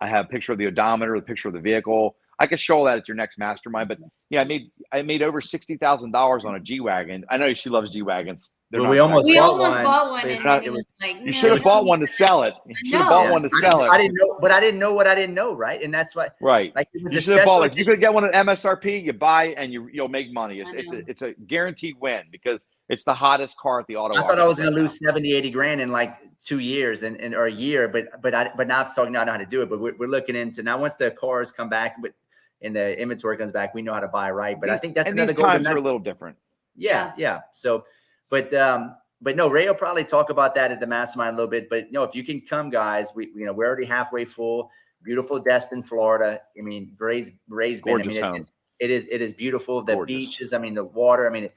have a picture of the odometer, the picture of the vehicle. I could show that at your next mastermind, but yeah, I made over $60,000 on a G-Wagon. I know she loves G-Wagons. We almost bought one. You should have bought one to sell it. You should have bought one to sell it. I didn't know, but I didn't know what I didn't know, right? And that's why, right? Like it was you should have bought it. You could get one at MSRP. You buy and you'll make money. It's a guaranteed win because it's the hottest car at the auto. I thought I was going to lose 70, 80 grand in like 2 years or a year, but now I'm talking. I know how to do it. But we're looking into now once the cars come back, and the inventory comes back, we know how to buy right. But I think that's another these times are a little different. Yeah. So, but no, Ray will probably talk about that at the mastermind a little bit. But if you can come, guys, we're already halfway full. Beautiful Destin, Florida. I mean, Ray's been. Gorgeous home. It is beautiful. The Gorgeous. beaches, I mean, the water. I mean,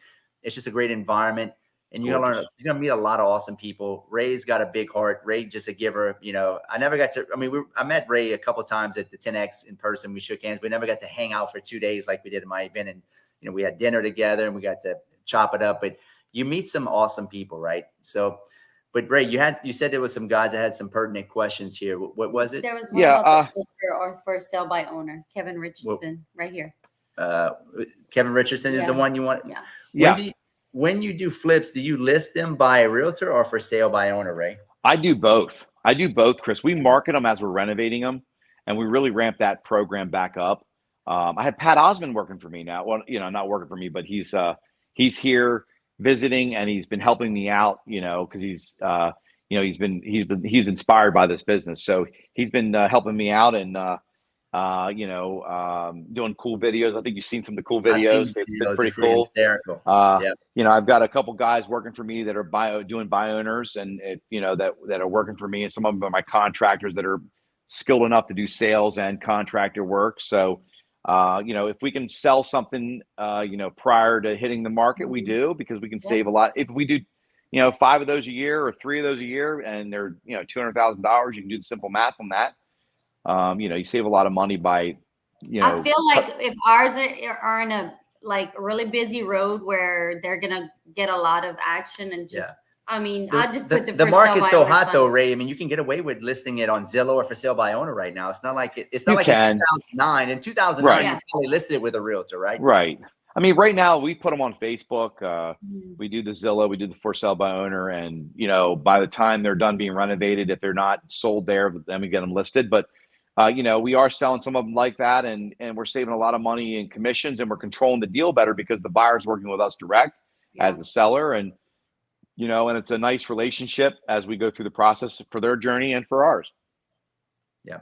it's just a great environment. And you're gonna meet a lot of awesome people. Ray's got a big heart. Ray just a giver. You know, I never got to. I mean, I met Ray a couple times at the 10X in person. We shook hands. We never got to hang out for 2 days like we did in my event. And you know, we had dinner together and we got to chop it up. But you meet some awesome people, right? So, but Ray, you said there was some guys that had some pertinent questions here. What was it? There was one about the or for sale by owner, Kevin Richardson, right here. Kevin Richardson is the one you want. Yeah. When you do flips, do you list them by a realtor or for sale by owner, Ray? I do both. Chris. We market them as we're renovating them, and we really ramp that program back up. I had Pat Osmond working for me now. Well, you know, not working for me, but he's here visiting, and he's been helping me out. You know, because he's inspired by this business, so he's been helping me out and doing cool videos. I think you've seen some of the cool videos. It's been pretty cool. Hysterical. You know, I've got a couple guys working for me that are doing buy owners, and that are working for me, and some of them are my contractors that are skilled enough to do sales and contractor work. So, if we can sell something, prior to hitting the market, we do, because we can save a lot. If we do, 5 of those a year or 3 of those a year, and they're $200,000, you can do the simple math on that. You save a lot of money by, I feel like if ours are in a really busy road where they're gonna get a lot of action and just, I mean, I just put the market's so hot though, Ray. I mean, you can get away with listing it on Zillow or for sale by owner right now. It's not like it's 2009. In 2009, you probably listed it with a realtor, right? Right. I mean, right now we put them on Facebook. We do the Zillow, we do the for sale by owner, and by the time they're done being renovated, if they're not sold there, then we get them listed. But we are selling some of them like that, and we're saving a lot of money in commissions, and we're controlling the deal better because the buyer's working with us direct as the seller, and and it's a nice relationship as we go through the process for their journey and for ours. Yeah,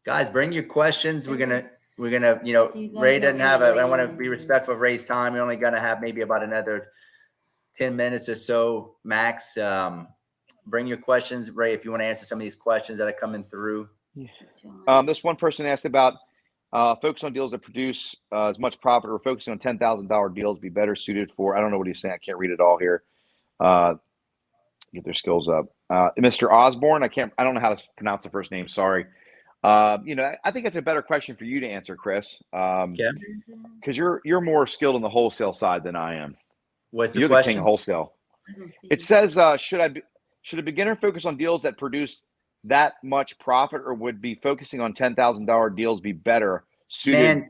guys, bring your questions. We're gonna Ray doesn't have I want to be respectful of Ray's time. We're only gonna have maybe about another 10 minutes or so max. Bring your questions, Ray, if you want to answer some of these questions that are coming through. This one person asked about focus on deals that produce as much profit, or focusing on $10,000 deals be better suited for. I don't know what he's saying. I can't read it all here. Get their skills up. Mr. Osborne. I don't know how to pronounce the first name. Sorry. I think it's a better question for you to answer, Chris. Because you're more skilled on the wholesale side than I am. What's the You're question? the king of wholesale. It says, should a beginner focus on deals that produce that much profit, or would be focusing on $10,000 deals be better suited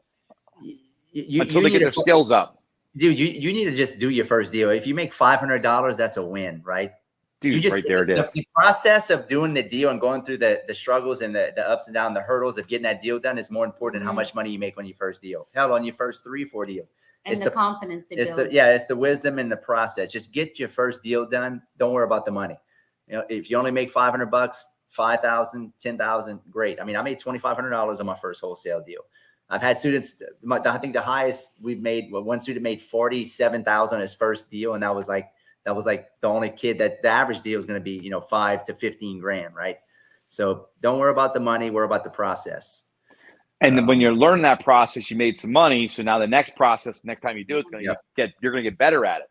until they get their skills up? Dude, you need to just do your first deal. If you make $500, that's a win, right? Dude, right there it is. The process of doing the deal and going through the struggles and the ups and downs, the hurdles of getting that deal done is more important than how much money you make on your first deal. Hell, on your first 3-4 deals. And it's the confidence it builds. It's the wisdom in the process. Just get your first deal done. Don't worry about the money. If you only make $500, $5,000, $10,000, great. I mean, I made $2,500 on my first wholesale deal. I've had students, I think the highest we've made, one student made $47,000 on his first deal. And that was like the only kid that the average deal is going to be, $5 to $15,000. Right. So don't worry about the money, worry about the process. And then when you're learning that process, you made some money. So now the next process, next time you do it, you're going to get better at it.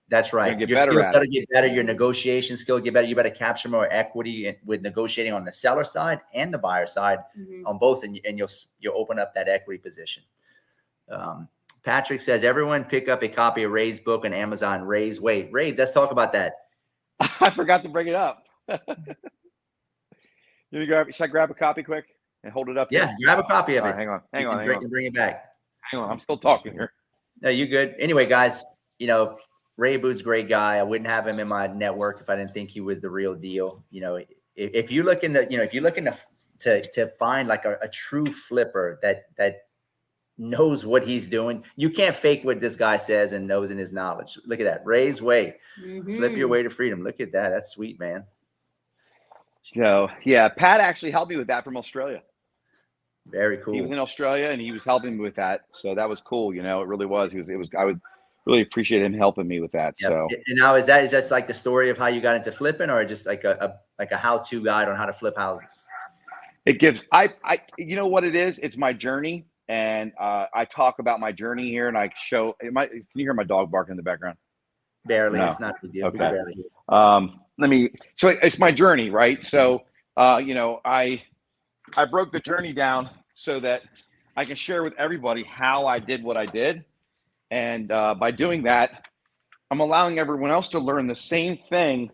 That's right. Your skill set will get better. Your negotiation skill get better. You better capture more equity with negotiating on the seller side and the buyer side on both, and you'll open up that equity position. Patrick says, everyone pick up a copy of Ray's book on Amazon. Ray's Way. Ray, let's talk about that. I forgot to bring it up. Should I grab a copy quick and hold it up? Yeah, grab a copy of it. Right, hang on. Bring it back. Hang on, I'm still talking here. No, you good. Anyway, guys, Ray Abboud's a great guy. I wouldn't have him in my network if I didn't think he was the real deal. If you're looking to find like a true flipper that knows what he's doing, you can't fake what this guy says and knows in his knowledge. Look at that. Ray's Way. Flip your way to freedom. Look at that. That's sweet, man. So yeah, Pat actually helped me with that from Australia. Very cool. He was in Australia and he was helping me with that. So that was cool. It really was. I would really appreciate him helping me with that. Yep. So, and now is that just like the story of how you got into flipping, or just like a how-to guide on how to flip houses? It gives, you know what it is? It's my journey. and I talk about my journey here, and I show. Can you hear my dog barking in the background? Barely. No. It's not a big deal. Okay. Barely. So it's my journey, right? So, I broke the journey down so that I can share with everybody how I did what I did. And by doing that, I'm allowing everyone else to learn the same thing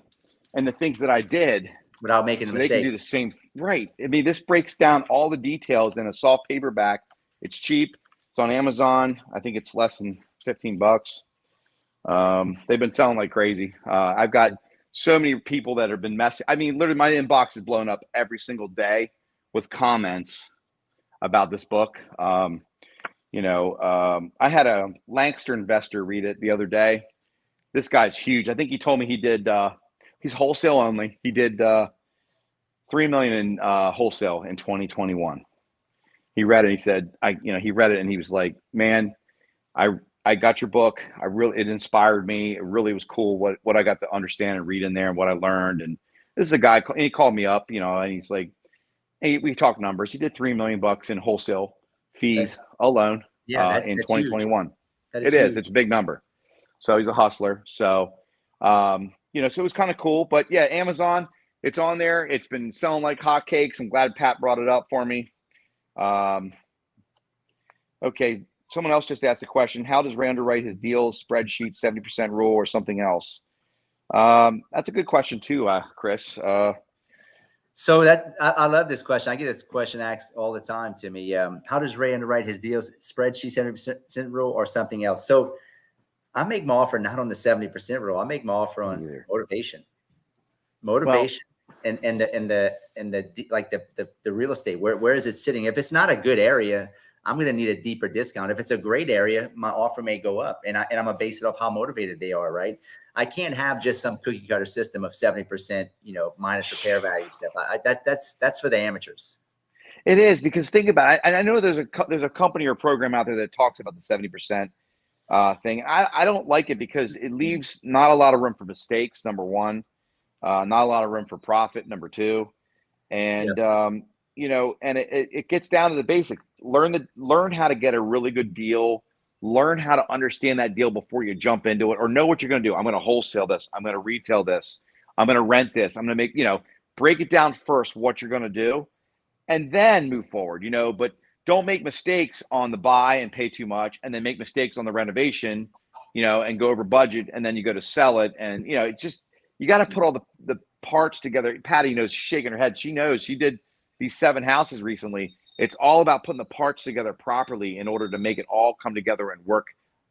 and the things that I did without making so mistakes. They can do the same. Right. I mean, this breaks down all the details in a soft paperback. It's cheap. It's on Amazon. I think it's less than $15. They've been selling like crazy. I've got so many people that have been messing. I mean, literally my inbox is blown up every single day with comments about this book. I had a Lancaster investor read it the other day. This guy's huge. I think he told me he did, he's wholesale only. He did $3 million in wholesale in 2021. He read it. He said, he read it and he was like, man, I got your book. It inspired me. It really was cool what I got to understand and read in there and what I learned. And this is a guy, and he called me up, and he's like, hey, we talked numbers. He did $3 million in wholesale fees alone in 2021. It is. It's a big number. So he's a hustler. So, so it was kind of cool. But yeah, Amazon, it's on there. It's been selling like hotcakes. I'm glad Pat brought it up for me. Okay. Someone else just asked a question. How does Ray underwrite his deals, spreadsheet, 70% rule, or something else? That's a good question too, Chris. So I love this question. I get this question asked all the time to me. How does Ray underwrite his deals, spreadsheet, 70% rule, or something else? So I make my offer not on the 70% rule. I make my offer on motivation, and the real estate. Where is it sitting? If it's not a good area, I'm going to need a deeper discount. If it's a great area, my offer may go up, and I'm going to base it off how motivated they are. Right? I can't have just some cookie cutter system of 70%, minus repair value stuff. That's for the amateurs. It is, because think about it. And I know there's a company or program out there that talks about the 70% thing. I don't like it because it leaves not a lot of room for mistakes. Number one, not a lot of room for profit. Number two, and and it gets down to the basic. Learn how to get a really good deal. Learn how to understand that deal before you jump into it, or know what you're going to do. I'm going to wholesale this. I'm going to retail this. I'm going to rent this. I'm going to make, break it down first, what you're going to do, and then move forward, but don't make mistakes on the buy and pay too much, and then make mistakes on the renovation, and go over budget, and then you go to sell it. And, it's just, you got to put all the parts together. Patty knows, she's shaking her head. She knows, she did these 7 houses recently. It's all about putting the parts together properly in order to make it all come together and work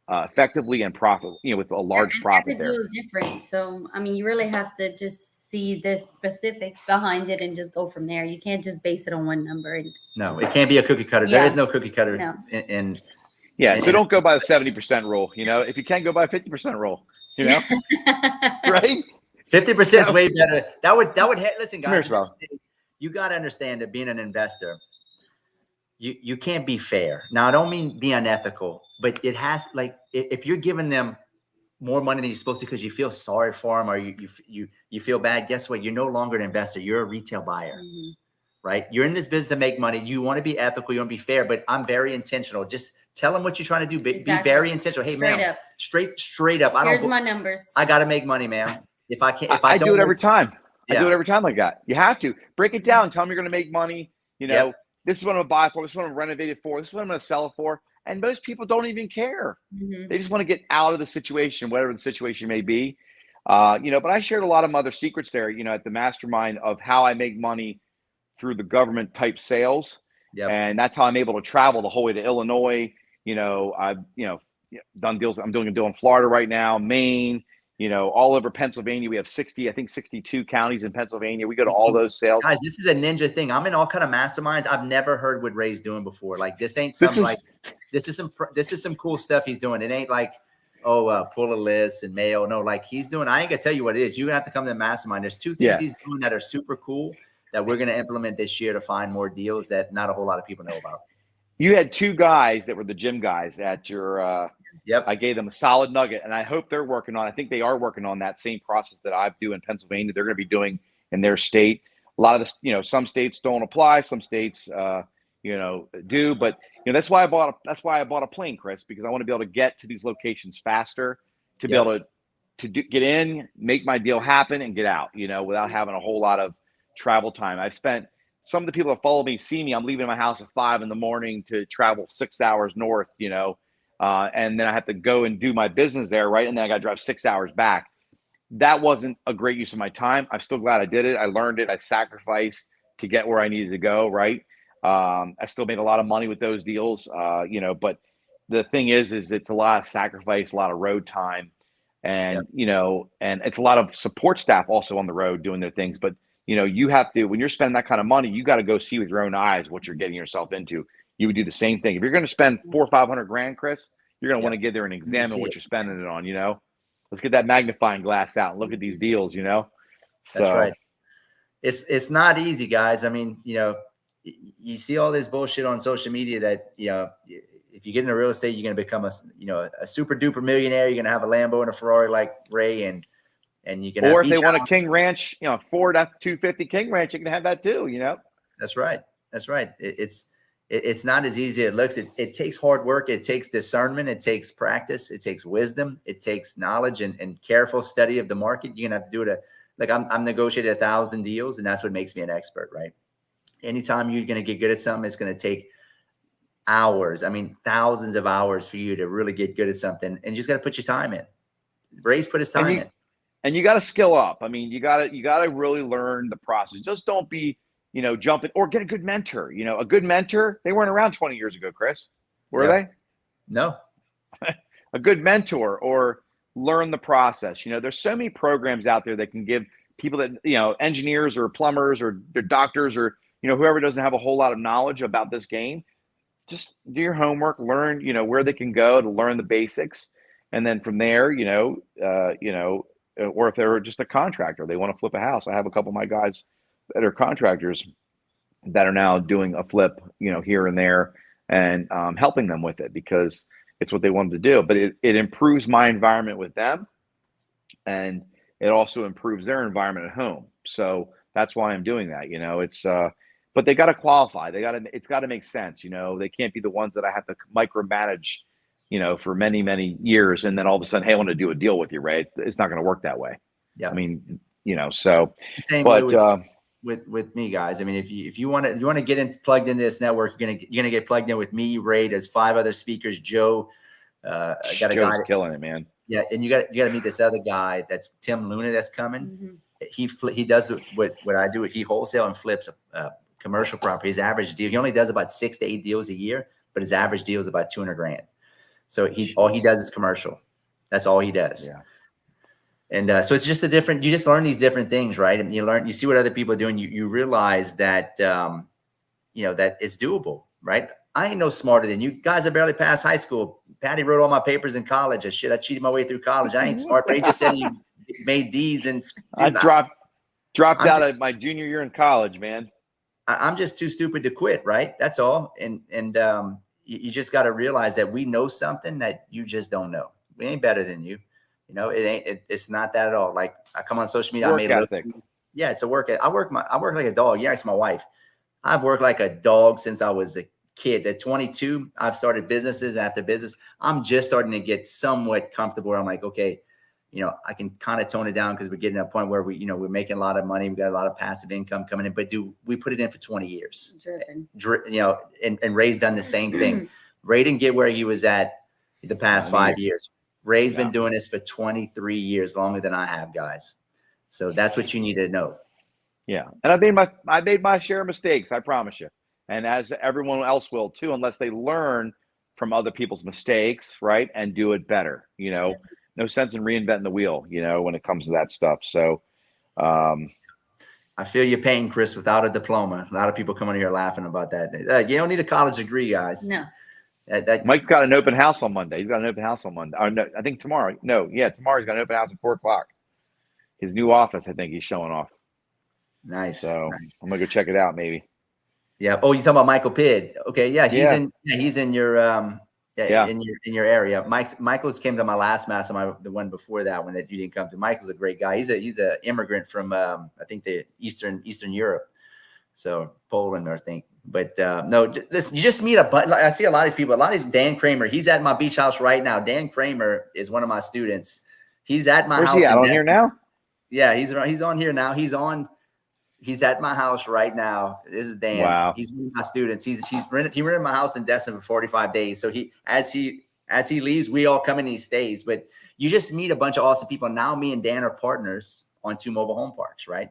effectively and profit, with a large profit there. Every deal is different. So, I mean, you really have to just see the specifics behind it and just go from there. You can't just base it on one number. No, it can't be a cookie cutter. There is no cookie cutter. No. So don't go by the 70% rule. If you can, go by 50% rule, right? 50% is way better. That would listen, guys. Here, you got to understand that being an investor, you can't be fair. Now, I don't mean be unethical, but it has, like, if you're giving them more money than you're supposed to because you feel sorry for them, or you feel bad, guess what? You're no longer an investor. You're a retail buyer, right? You're in this business to make money. You want to be ethical. You want to be fair, but I'm very intentional. Just tell them what you're trying to do. Be very intentional. Hey, ma'am, straight up. Here's my numbers. I got to make money, ma'am. If I can't, I do it every time. I do it every time like that. You have to break it down. Tell them you're going to make money. This is what I'm going to buy for. This is what I'm going to renovate it for. This is what I'm going to sell it for. And most people don't even care. They just want to get out of the situation, whatever the situation may be. But I shared a lot of other secrets there, at the mastermind, of how I make money through the government type sales. And that's how I'm able to travel the whole way to Illinois. I've, done deals. I'm doing a deal in Florida right now, Maine, all over Pennsylvania. We have 62 counties in Pennsylvania. We go to all those sales. Guys, this is a ninja thing. I'm in all kind of masterminds. I've never heard what Ray's doing before. Like, this ain't some this is some cool stuff he's doing. It ain't like, pull a list and mail. No, like, he's doing, I ain't gonna tell you what it is. You're gonna have to come to the mastermind. There's 2 things he's doing that are super cool that we're gonna implement this year to find more deals that not a whole lot of people know about. You had 2 guys that were the gym guys at your I gave them a solid nugget, and I hope they're working on, I think they are working on that same process that I do in Pennsylvania. They're going to be doing in their state. A lot of this, some states don't apply, some states do, but that's why I bought a plane, Chris, because I want to be able to get to these locations faster, to be able to get in, make my deal happen, and get out, without having a whole lot of travel time. I've spent, some of the people that follow me see me, I'm leaving my house at 5 a.m. to travel 6 hours north, and then I have to go and do my business there, right? And then I got to drive 6 hours back. That wasn't a great use of my time. I'm still glad I did it. I learned it. I sacrificed to get where I needed to go, right? I still made a lot of money with those deals, but the thing is it's a lot of sacrifice, a lot of road time, and, and it's a lot of support staff also on the road doing their things. But, you have to, when you're spending that kind of money, you got to go see with your own eyes what you're getting yourself into. You would do the same thing. If you're going to spend $400,000 or $500,000, Chris, you're going to want to get there and examine what you're spending it on, Let's get that magnifying glass out and look at these deals, So. That's right. It's not easy, guys. I mean, you see all this bullshit on social media that, if you get into real estate, you're going to become a super duper millionaire. You're going to have a Lambo and a Ferrari like Ray, and you can. Or if they want a King Ranch, Ford F-250 King Ranch, you can have that too. That's right. That's right. It's not as easy as it looks. It takes hard work. It takes discernment. It takes practice. It takes wisdom. It takes knowledge and careful study of the market. You're gonna have to do it. Like I'm negotiating 1,000 deals, and that's what makes me an expert, right? Anytime you're gonna get good at something, it's gonna take hours. I mean, thousands of hours for you to really get good at something, and you just gotta put your time in. Ray's put his time in, and you got to skill up. I mean, you got to really learn the process. Just don't be jumping, or get a good mentor. A good mentor, they weren't around 20 years ago, Chris. Were they? No. A good mentor, or learn the process. There's so many programs out there that can give people that, engineers or plumbers or doctors or, whoever doesn't have a whole lot of knowledge about this game, just do your homework, learn, where they can go to learn the basics. And then from there, or if they're just a contractor, they want to flip a house. I have a couple of my guys that are contractors that are now doing a flip, here and there, and helping them with it because it's what they wanted to do. But it improves my environment with them, and it also improves their environment at home. So that's why I'm doing that. It's but they got to qualify. It's got to make sense. They can't be the ones that I have to micromanage, for many, many years, and then all of a sudden, hey, I want to do a deal with you, Ray. It's not going to work that way. Yeah. I mean, so. Same but way with me, guys. I mean, if you want to get plugged into this network, you're gonna get plugged in with me, Ray. There's 5 other speakers. Joe, got a Joe's guy killing it, man. Yeah, and you got to meet this other guy. That's Tim Luna. That's coming. Mm-hmm. He does what I do. He wholesale and flips commercial property. His average deal. He only does about 6 to 8 deals a year, but his average deal is about $200,000. So all he does is commercial. That's all he does. Yeah. And so it's just you just learn these different things, right? And you see what other people are doing. You realize that, that it's doable, right? I ain't no smarter than you guys. I barely passed high school. Patty wrote all my papers in college. I cheated my way through college. I ain't smart. Ray just said you made D's, and I dropped out of my junior year in college, man. I'm just too stupid to quit, right? That's all. And you just got to realize that we know something that you just don't know. We ain't better than you. It's not that at all. Like, I come on social media. Work ethic. Yeah, it's a work. I work like a dog. Yeah, it's my wife. I've worked like a dog since I was a kid. At 22, I've started businesses after business. I'm just starting to get somewhat comfortable where I'm like, okay, I can kind of tone it down because we're getting to a point where we're making a lot of money. We got a lot of passive income coming in, but we put it in for 20 years? And Ray's done the same thing. Ray didn't get where he was at the past 5 years. Ray's been doing this for 23 years, longer than I have, guys. So that's what you need to know. Yeah. And I made my share of mistakes, I promise you. And as everyone else will too, unless they learn from other people's mistakes, right? And do it better, no sense in reinventing the wheel, when it comes to that stuff. So, I feel your pain, Chris, without a diploma. A lot of people coming here laughing about that. You don't need a college degree, guys. No. Mike's got an open house on Monday. He's got an open house on Monday. Oh, no, I think tomorrow. No, yeah, tomorrow he's got an open house at 4:00. His new office, I think he's showing off. Nice. So I'm gonna go check it out, maybe. Yeah. Oh, you talking about Michael Pidd? Okay. Yeah. He's in your in your area. Michael's came to my last mastermind, the one before that one that you didn't come to. Michael's a great guy. He's a immigrant from I think the Eastern Europe, so Poland, or I think But no, listen, you just meet a bunch. I see a lot of these people. A lot of these. Dan Kramer, he's at my beach house right now. Dan Kramer is one of my students. He's at my Where's house. he at? On here now? Yeah, he's on here now. He's at my house right now. This is Dan. Wow. He's one of my students. He rented my house in Destin for 45 days. So as he leaves, we all come and he stays. But you just meet a bunch of awesome people. Now me and Dan are partners on 2 mobile home parks, right?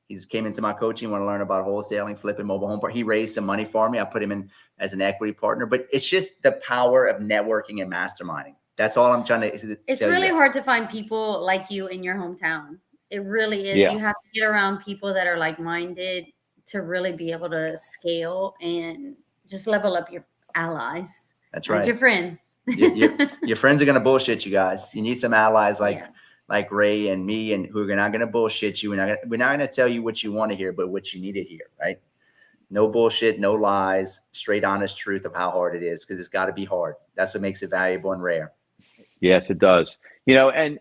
He's came into my coaching, want to learn about wholesaling, flipping mobile home park. He raised some money for me. I put him in as an equity partner. But it's just the power of networking and masterminding. That's all I'm trying to. It's really hard to find people like you in your hometown. It really is. Yeah. You have to get around people that are like-minded to really be able to scale and just level up your allies. That's right. Your friends. Your friends are going to bullshit you guys. You need some allies like Ray and me, and who are not going to bullshit you. We're not going to tell you what you want to hear, but what you need to hear, right? No bullshit, no lies, straight honest truth of how hard it is, because it's got to be hard. That's what makes it valuable and rare. Yes, it does. You know, and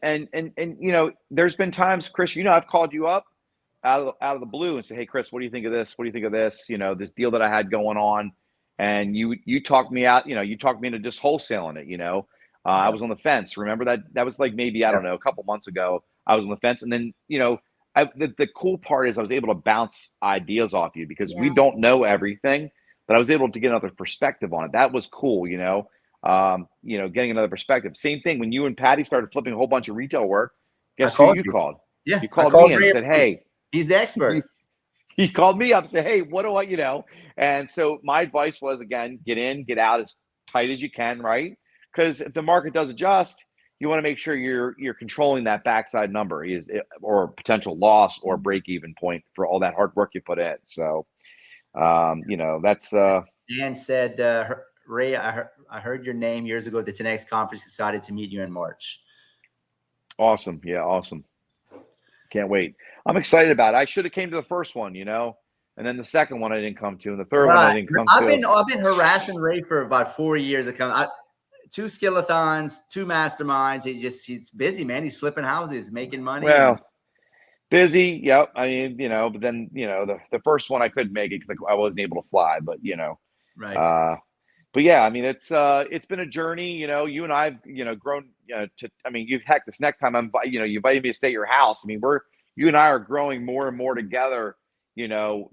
you know, there's been times, Chris, you know, I've called you up out of the blue and say, hey, Chris, what do you think of this? What do you think of this? You know, this deal that I had going on, and you talked me out. You know, you talked me into just wholesaling it. You know, I was on the fence. Remember that? That was like maybe, I don't know, a couple months ago. I was on the fence, and then you know, the cool part is I was able to bounce ideas off you because we don't know everything, but I was able to get another perspective on it. That was cool. You know, getting another perspective. Same thing when you and Patty started flipping a whole bunch of retail work. Guess who you called? Yeah, you called me and said, "Hey, he's the expert." He called me up and said, "Hey, what do I, you know?" And so my advice was, again, get in, get out as tight as you can, right? Because if the market does adjust, you want to make sure you're controlling that backside number, or potential loss or break even point for all that hard work you put in. So, you know, that's. Dan said, Ray, I heard your name years ago at the 10X conference. Decided to meet you in March. Awesome. Yeah, awesome. Can't wait. I'm excited about it. I should have came to the first one, you know, and then the second one I didn't come to, and the third one I didn't come to. I've been harassing Ray for about 4 years. 2 skillathons, 2 masterminds. He's busy, man. He's flipping houses, making money. Well, busy. Yep. I mean, you know, but then, you know, the first one I couldn't make it because I wasn't able to fly, but you know, right. But yeah, I mean, it's been a journey, you know. You and I've, you know, grown I mean, this next time you invited me to stay at your house. I mean, you and I are growing more and more together, you know,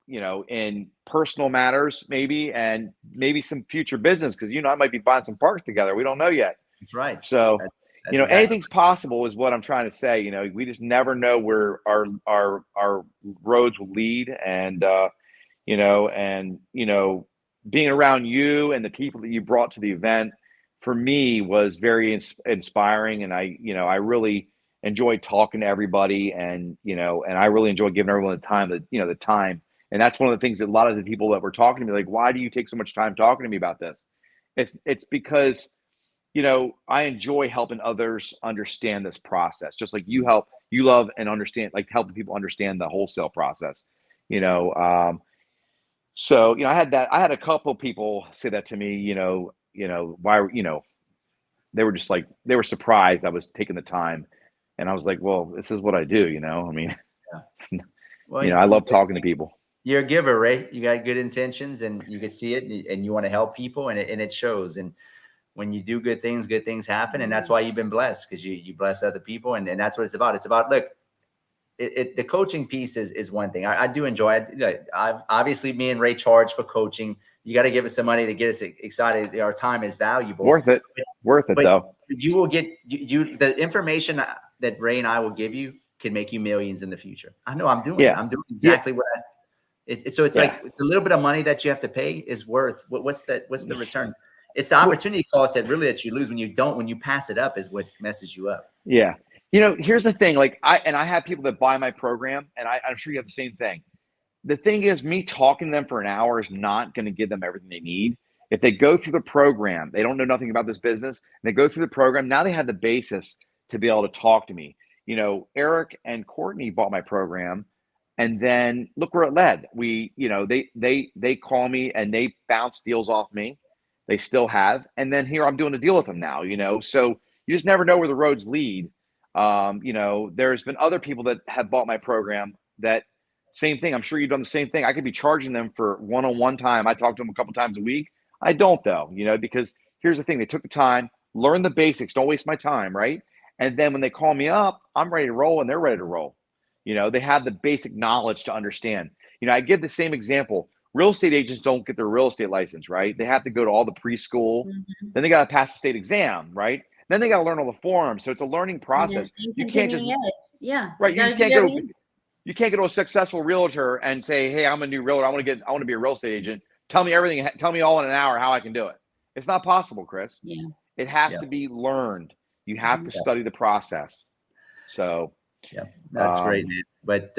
in personal matters, maybe, and maybe some future business, because you and I might be buying some parks together. We don't know yet. That's right. So, that's you know, exactly. Anything's possible is what I'm trying to say. You know, we just never know where our roads will lead, and being around you and the people that you brought to the event, for me, was very inspiring. And I really enjoyed talking to everybody, and I really enjoyed giving everyone the time. And that's one of the things that a lot of the people that were talking to me, like, why do you take so much time talking to me about this? It's because, I enjoy helping others understand this process, just like you love and understand, like helping people understand the wholesale process, So, I had a couple of people say that to me, why, they were just like, they were surprised I was taking the time. And I was like, well, this is what I do, I mean, well, I love talking to people. You're a giver, Ray. You got good intentions, and you can see it, and you want to help people, and it shows. And when you do good things happen. And that's why you've been blessed, because you bless other people. And that's what it's about. It's about, look, the coaching piece is one thing. I do enjoy it. Obviously, me and Ray charge for coaching. You got to give us some money to get us excited. Our time is valuable. Worth it though. You will get the information that Ray and I will give you can make you millions in the future. I know I'm doing it. I'm doing exactly what it's like the little bit of money that you have to pay is worth what's the return? It's the opportunity cost that you lose when you pass it up is what messes you up. Yeah. Here's the thing. Like I have people that buy my program, and I'm sure you have the same thing. The thing is, me talking to them for an hour is not going to give them everything they need. If they go through the program, they don't know nothing about this business, and they go through the program, now they have the basis to be able to talk to me. Eric and Courtney bought my program, and then look where it led. They call me and they bounce deals off me. They still have. And then here I'm doing a deal with them now, so you just never know where the roads lead. There's been other people that have bought my program that Same thing. I'm sure you've done the same thing. I could be charging them for one-on-one time. I talk to them a couple times a week. I don't though, because here's the thing. They took the time, learn the basics. Don't waste my time, right? And then when they call me up, I'm ready to roll and they're ready to roll. They have the basic knowledge to understand. I give the same example. Real estate agents don't get their real estate license, right? They have to go to all the preschool. Then they got to pass the state exam, right? Then they got to learn all the forms. So it's a learning process. You can't just, right? You just can't go. You can't go to a successful realtor and say, "Hey, I'm a new realtor. I want to be a real estate agent. Tell me everything. Tell me all in an hour how I can do it." It's not possible, Chris. Yeah. It has to be learned. You have to study the process. So, that's great, man. But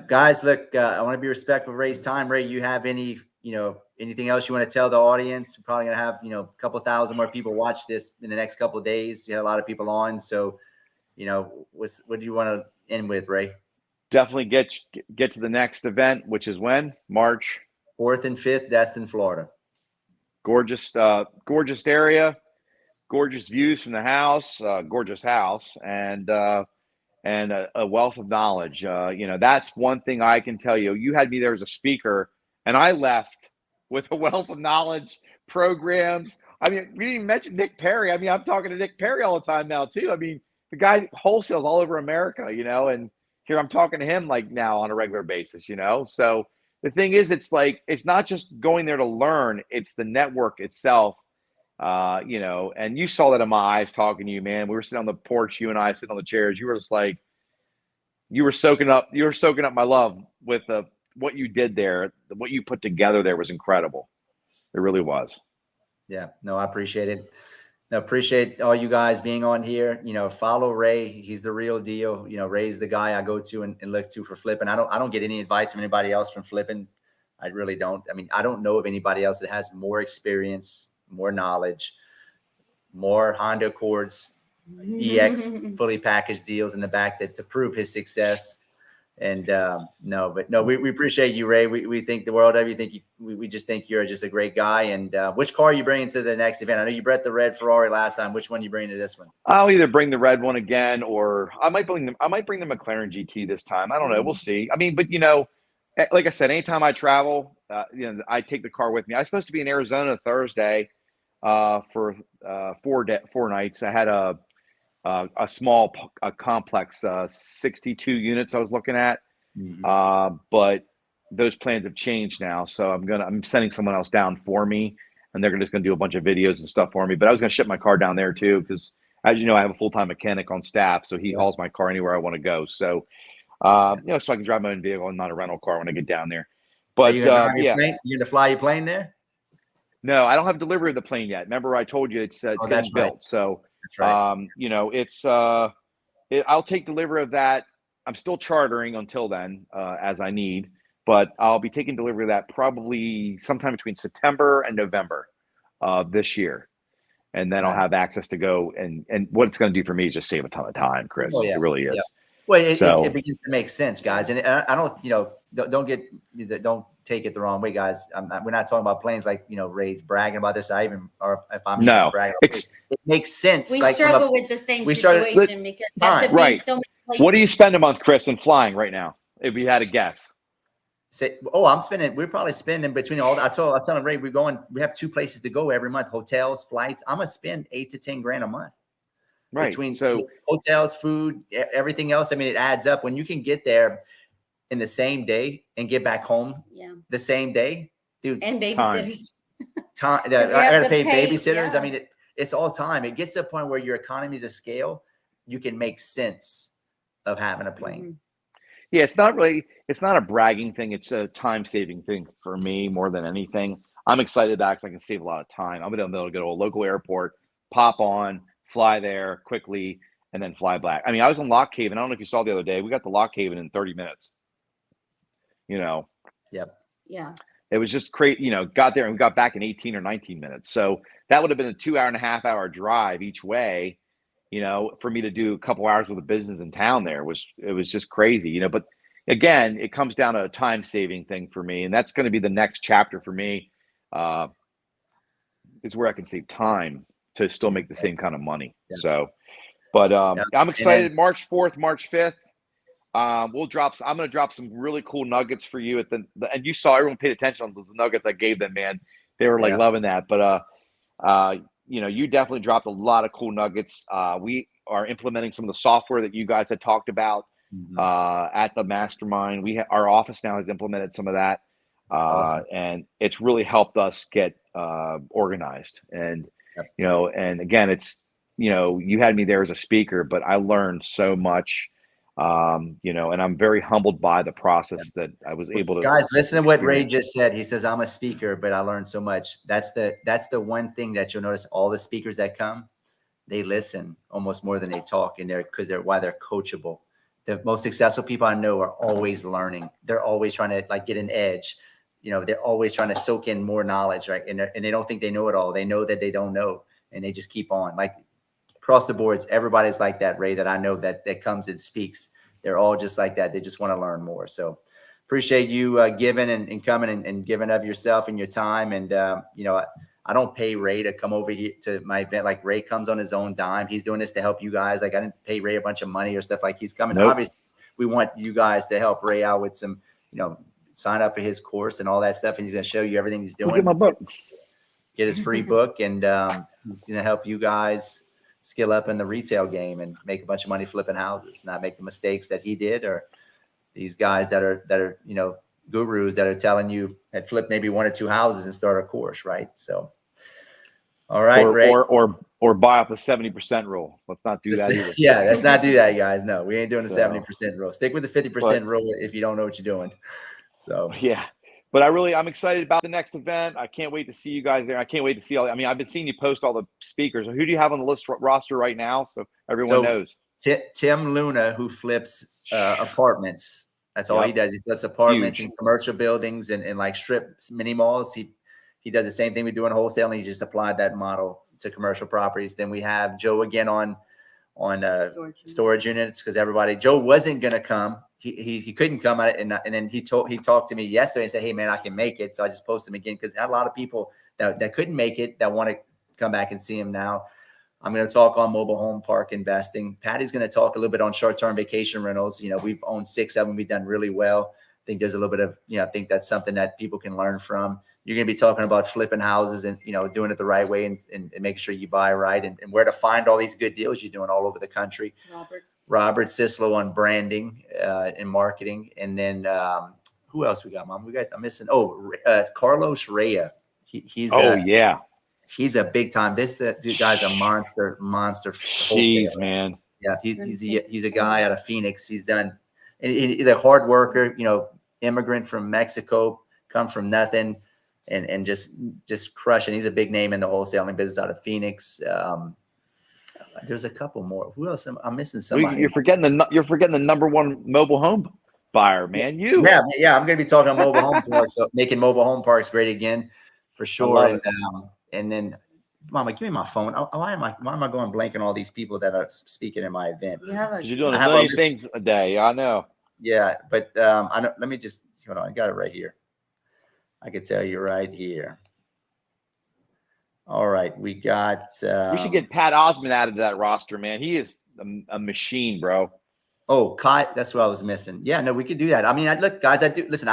guys, look, I want to be respectful of Ray's time. Ray, you have anything else you want to tell the audience? We're probably gonna have a couple thousand more people watch this in the next couple of days. You have a lot of people on, so what do you want to end with, Ray? Definitely get to the next event, which is when? March 4th and 5th, Destin, Florida. Gorgeous area, gorgeous views from the house, gorgeous house, and a wealth of knowledge. That's one thing I can tell you. You had me there as a speaker, and I left with a wealth of knowledge, programs. I mean, we didn't even mention Nick Perry. I mean, I'm talking to Nick Perry all the time now too. I mean, the guy wholesales all over America, and here I'm talking to him like now on a regular basis, So the thing is, it's not just going there to learn, it's the network itself, and you saw that in my eyes talking to you, man. We were sitting on the porch, you and I sitting on the chairs. You were just like, you were soaking up my love with what you did there. What you put together there was incredible. It really was. Yeah, no, I appreciate it. I appreciate all you guys being on here. Follow Ray. He's the real deal. Ray's the guy I go to and look to for flipping. I don't get any advice from anybody else from flipping. I really don't. I mean, I don't know of anybody else that has more experience, more knowledge, more Honda Accords, EX fully packaged deals in the back to prove his success. And we appreciate you, Ray. We think the world of you. We just think you're just a great guy. And which car are you bringing to the next event? I know you brought the red Ferrari last time. Which one are you bringing to this one? I'll either bring the red one again, or I might bring the McLaren GT this time. I don't know. We'll see. I mean, but like I said, anytime I travel, I take the car with me. I was supposed to be in Arizona Thursday for 4 nights. I had a small complex, 62 units I was looking at. But those plans have changed now. So I'm sending someone else down for me, and they're just going to do a bunch of videos and stuff for me. But I was going to ship my car down there too, because as you know, I have a full-time mechanic on staff. So he hauls my car anywhere I want to go. So, so I can drive my own vehicle and not a rental car when I get down there. But you're going to fly your plane there? No, I don't have delivery of the plane yet. Remember, I told you it's getting built. Right. So, that's right. I'll take delivery of that. I'm still chartering until then, as I need, but I'll be taking delivery of that probably sometime between September and November of this year. And then I'll have access to go, and what it's going to do for me is just save a ton of time, Chris. Oh, yeah. It really is. Yeah. Well, it begins to make sense, guys. And I don't, don't take it the wrong way, guys. We're not talking about planes like, Ray's bragging about this. Bragging it makes sense. We struggle with the same situation because we have to be so many places. What do you spend a month, Chris, in flying right now? If you had a guess. We're probably spending between all. I was telling Ray, we have 2 places to go every month: hotels, flights. I'm gonna spend $8 to $10 grand a month. Right. Between hotels, food, everything else. I mean, it adds up. When you can get there in the same day and get back home the same day, dude. And babysitters. Time. I got to pay babysitters. Yeah. I mean, it's all time. It gets to a point where your economies of scale, you can make sense of having a plane. Yeah, it's not a bragging thing. It's a time-saving thing for me more than anything. I'm excited that I can save a lot of time. I'm going to be able to go to a local airport, pop on, fly there quickly, and then fly back. I mean, I was in Lock Haven. I don't know if you saw the other day. We got to Lock Haven in 30 minutes. Yep. Yeah. It was just crazy. Got there and we got back in 18 or 19 minutes. So that would have been a 2.5-hour drive each way. For me to do a couple hours with a business in town there it was just crazy. But again, it comes down to a time-saving thing for me, and that's going to be the next chapter for me. Is where I can save time to still make the same kind of money. Yeah. So, but I'm excited. March 4th, March 5th. I'm going to drop some really cool nuggets for you at and you saw everyone paid attention on those nuggets I gave them, man. They were like loving that. But, you definitely dropped a lot of cool nuggets. We are implementing some of the software that you guys had talked about at the Mastermind. Our office now has implemented some of that. Awesome. And it's really helped us get organized. And, and again, it's, you had me there as a speaker, but I learned so much. And I'm very humbled by the process that I was able to. Guys, listen to what Ray just said. He says, I'm a speaker, but I learned so much. That's the one thing that you'll notice. All the speakers that come, they listen almost more than they talk, and they're coachable. The most successful people I know are always learning. They're always trying to get an edge. They're always trying to soak in more knowledge, right? And they don't think they know it all. They know that they don't know, and they just keep on. Like across the boards, everybody's like that, Ray, that I know that comes and speaks. They're all just like that. They just want to learn more. So appreciate you giving and coming and giving of yourself and your time. And, I don't pay Ray to come over here to my event. Like Ray comes on his own dime. He's doing this to help you guys. Like I didn't pay Ray a bunch of money or stuff. Like he's coming. Nope. Obviously, we want you guys to help Ray out with some, sign up for his course and all that stuff. And he's going to show you everything he's doing. Get my book. Get his free book, and he's going to help you guys skill up in the retail game and make a bunch of money flipping houses, not make the mistakes that he did, or these guys that are gurus that are telling you that flip maybe 1 or 2 houses and start a course, right? So, all right, Ray. Or buy off the 70% rule. Let's not do that either. Yeah, let's not do that, guys. No, we ain't doing the 70% rule. Stick with the 50% rule if you don't know what you're doing. So yeah. But I'm excited about the next event. I can't wait to see you guys there. I can't wait to see I've been seeing you post all the speakers. Who do you have on the roster right now? So everyone knows. Tim Luna, who flips apartments. That's all he does. He flips apartments and commercial buildings and like strip mini malls. He does the same thing we do in wholesale, and he's just applied that model to commercial properties. Then we have Joe again on storage units, because Joe wasn't going to come. He couldn't come at it, and then he talked to me yesterday and said, "Hey man, I can make it." So I just posted him again, because a lot of people that couldn't make it that want to come back and see him now. I'm going to talk on mobile home park investing. Patty's going to talk a little bit on short-term vacation rentals. We've owned 6 of them. We've done really well. I think there's a little bit of, I think that's something that people can learn from. You're going to be talking about flipping houses and, doing it the right way and making sure you buy right, and where to find all these good deals you're doing all over the country. Robert Sislo on branding and marketing. And then who else we got, Mom? I'm missing. Carlos Raya. He's a big time. This guy's a monster. Jeez, man. Yeah, he's a guy out of Phoenix. He's done. He's a hard worker. Immigrant from Mexico, come from nothing, and just crushing. He's a big name in the wholesaling business out of Phoenix. There's a couple more. Who else? I'm missing somebody. You're forgetting the #1 mobile home buyer, man. Yeah. I'm going to be talking about mobile home parks, so making mobile home parks great again, for sure. And then, Mama, give me my phone. Why am I going blank on all these people that are speaking in my event? You're doing a million things a day. I know. Yeah, but let me just hold on. I got it right here. I could tell you right here. All right, we got. We should get Pat Osmond added to that roster, man. He is a machine, bro. Oh, Kai, that's what I was missing. Yeah, no, we could do that. I mean, look, guys, I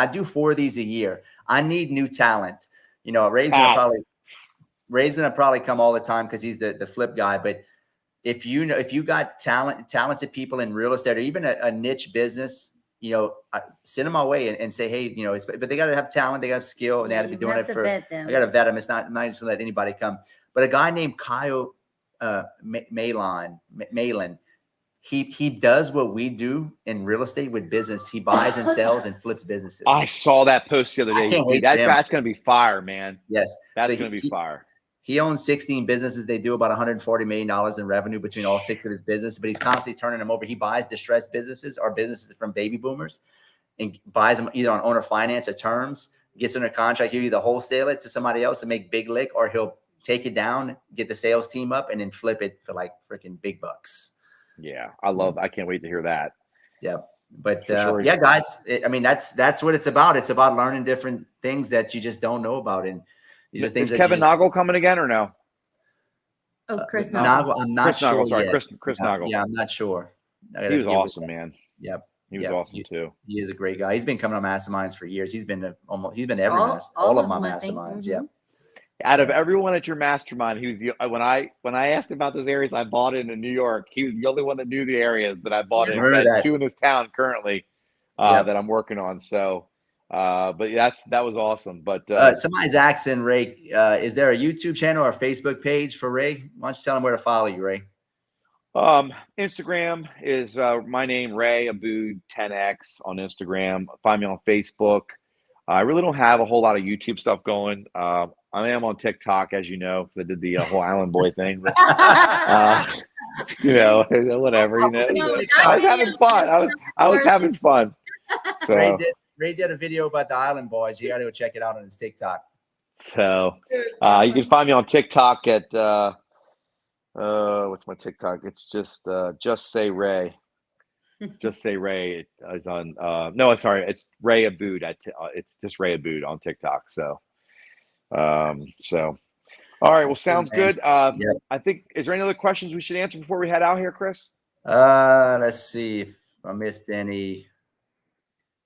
do 4 of these a year. I need new talent. Ray's gonna probably come all the time because he's the flip guy. But if you got talented people in real estate, or even a niche business, send them my way and say, hey, but they got to have talent, they got skill, and they got to be doing it for. I got to vet them. It's not just let anybody come. But a guy named Kyle Malin, he does what we do in real estate with business. He buys and sells and flips businesses. I saw that post the other day. That's going to be fire, man. Yes, that's going to be fire. He owns 16 businesses. They do about $140 million in revenue between all 6 of his businesses, but he's constantly turning them over. He buys distressed businesses or businesses from baby boomers and buys them either on owner finance or terms, gets under contract. He'll either wholesale it to somebody else and make big lick, or he'll take it down, get the sales team up, and then flip it for like freaking big bucks. Yeah, I can't wait to hear that. Yeah. But yeah, guys, that's what it's about. It's about learning different things that you just don't know about. And these are things. Is Kevin Noggle coming again or no? Oh, Chris Noggle. I'm not sure. Chris Noggle. Yeah, I'm not sure. He was awesome, man. Yep. He was awesome too. He is a great guy. He's been coming on masterminds for years. He's been to every all of my masterminds. Mm-hmm. Yeah. Out of everyone at your mastermind, he was the when I asked him about those areas I bought in New York, he was the only one that knew the areas that I bought in. I had 2 in this town currently that I'm working on. So, but that was awesome. But somebody's asking Ray, is there a YouTube channel or a Facebook page for Ray? Why don't you tell them where to follow you, Ray? Instagram is my name, Ray Abboud 10X on Instagram. Find me on Facebook. I really don't have a whole lot of YouTube stuff going. I am on TikTok, as you know, because I did the whole Island Boy thing. But, whatever. I was having fun. I was having fun. So Ray did a video about the Island Boys. You got to go check it out on his TikTok. So you can find me on TikTok at what's my TikTok? It's just say Ray. Just say Ray is on. No, sorry, it's Ray Abboud. It's just Ray Abboud on TikTok. So, all right. Well, sounds good. I think, is there any other questions we should answer before we head out here, Chris? Let's see if I missed any.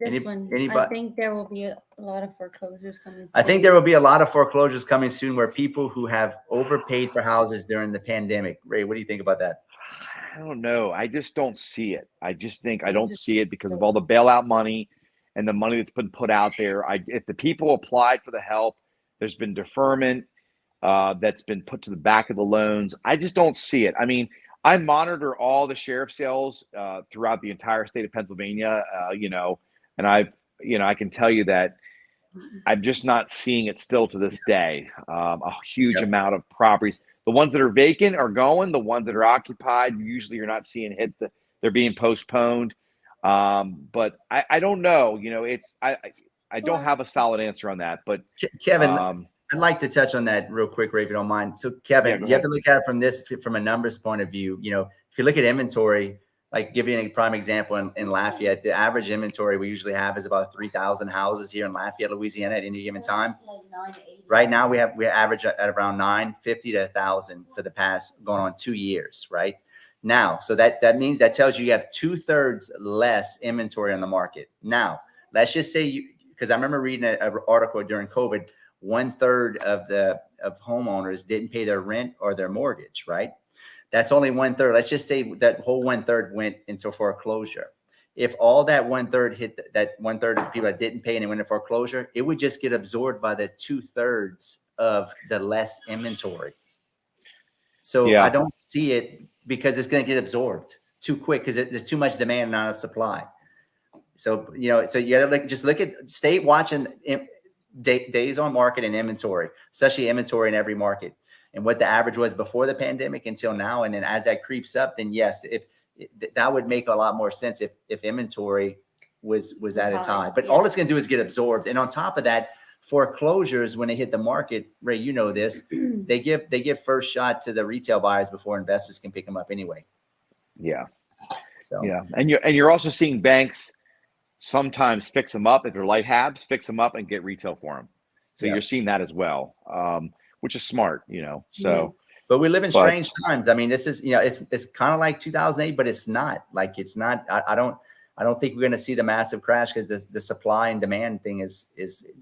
Anybody? I think there will be a lot of foreclosures coming soon. I think there will be a lot of foreclosures coming soon where people who have overpaid for houses during the pandemic. Ray, what do you think about that? I don't know. I just don't see it. I just think I don't see it because of all the bailout money and the money that's been put out there. If the people applied for the help, there's been deferment that's been put to the back of the loans. I just don't see it. I mean, I monitor all the sheriff sales throughout the entire state of Pennsylvania, and I can tell you that I'm just not seeing it still to this day. A huge amount of properties. The ones that are vacant are going. The ones that are occupied, usually you're not seeing hit. They're being postponed. But I don't know. I don't have a solid answer on that. But Kevin, I'd like to touch on that real quick, Ray, if you don't mind. So Kevin, you have to look at it from a numbers point of view. If you look at inventory, like give you a prime example in Lafayette, the average inventory we usually have is about 3,000 houses here in Lafayette, Louisiana at any given time. Right now we average at around 950 to 1,000 for the past going on 2 years, right? Now, so that tells you have 2/3 less inventory on the market. Now, let's just say because I remember reading an article during COVID, 1/3 of homeowners didn't pay their rent or their mortgage, right? That's only 1/3. Let's just say that whole 1/3 went into foreclosure. If all that 1/3 hit that 1/3 of the people that didn't pay and they went into foreclosure, it would just get absorbed by the 2/3 of the less inventory. So I don't see it because it's going to get absorbed too quick because there's too much demand and not enough supply. So you got to stay watching days on market and inventory, especially inventory in every market. And what the average was before the pandemic until now. And then as that creeps up, then yes, that would make a lot more sense if inventory was at its high. But all it's going to do is get absorbed. And on top of that, foreclosures, when they hit the market, Ray, you know this, they give first shot to the retail buyers before investors can pick them up anyway. Yeah. So and you're also seeing banks sometimes fix them up if they're light habs, fix them up and get retail for them. So you're seeing that as well. Which is smart, so. But we live in strange times. I mean, this is, it's kind of like 2008, but it's not. Like, it's not. I don't think we're going to see the massive crash because the supply and demand thing is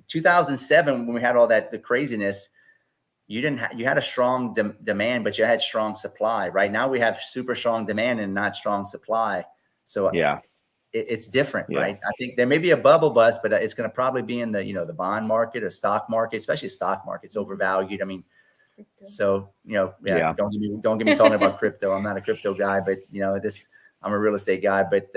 2007 when we had all the craziness. You had a strong demand, but you had strong supply. Right now we have super strong demand and not strong supply. So it's different, right? I think there may be a bubble bust, but it's going to probably be in the bond market or stock market, especially stock market's overvalued. I mean, so don't get me talking about crypto. I'm not a crypto guy, but I'm a real estate guy. But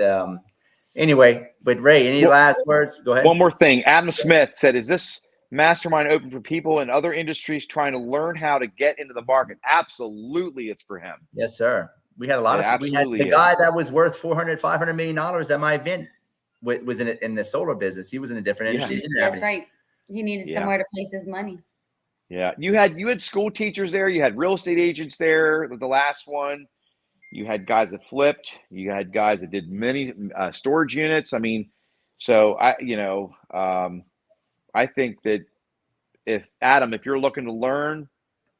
anyway, but Ray, any last words? Go ahead. One more thing. Adam Smith said, "Is this mastermind open for people in other industries trying to learn how to get into the market?" Absolutely, it's for him. Yes, sir. We had a lot of we had the guy that was worth $400-500 million at my event was in the solar business. He was in a different industry. That's right. He needed somewhere to place his money. Yeah. You had school teachers there, you had real estate agents there, the last one. You had guys that flipped, you had guys that did many storage units. I mean, so I think that if you're looking to learn,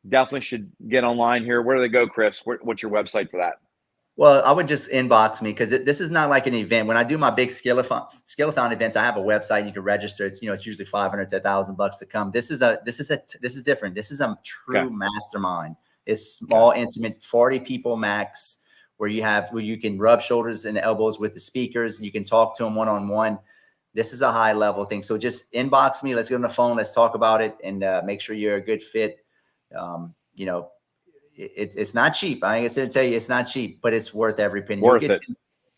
definitely should get online here. Where do they go, Chris? What's your website for that? Well, I would just inbox me because this is not like an event. When I do my big Skillathon events, I have a website. You can register. It's it's usually $500 to $1,000 to come. This is different. This is a true mastermind. It's small, intimate, 40 people max, where you can rub shoulders and elbows with the speakers. You can talk to them one-on-one. This is a high level thing. So just inbox me. Let's get on the phone. Let's talk about it and make sure you're a good fit. It's not cheap. I ain't gonna tell you it's not cheap, but it's worth every penny.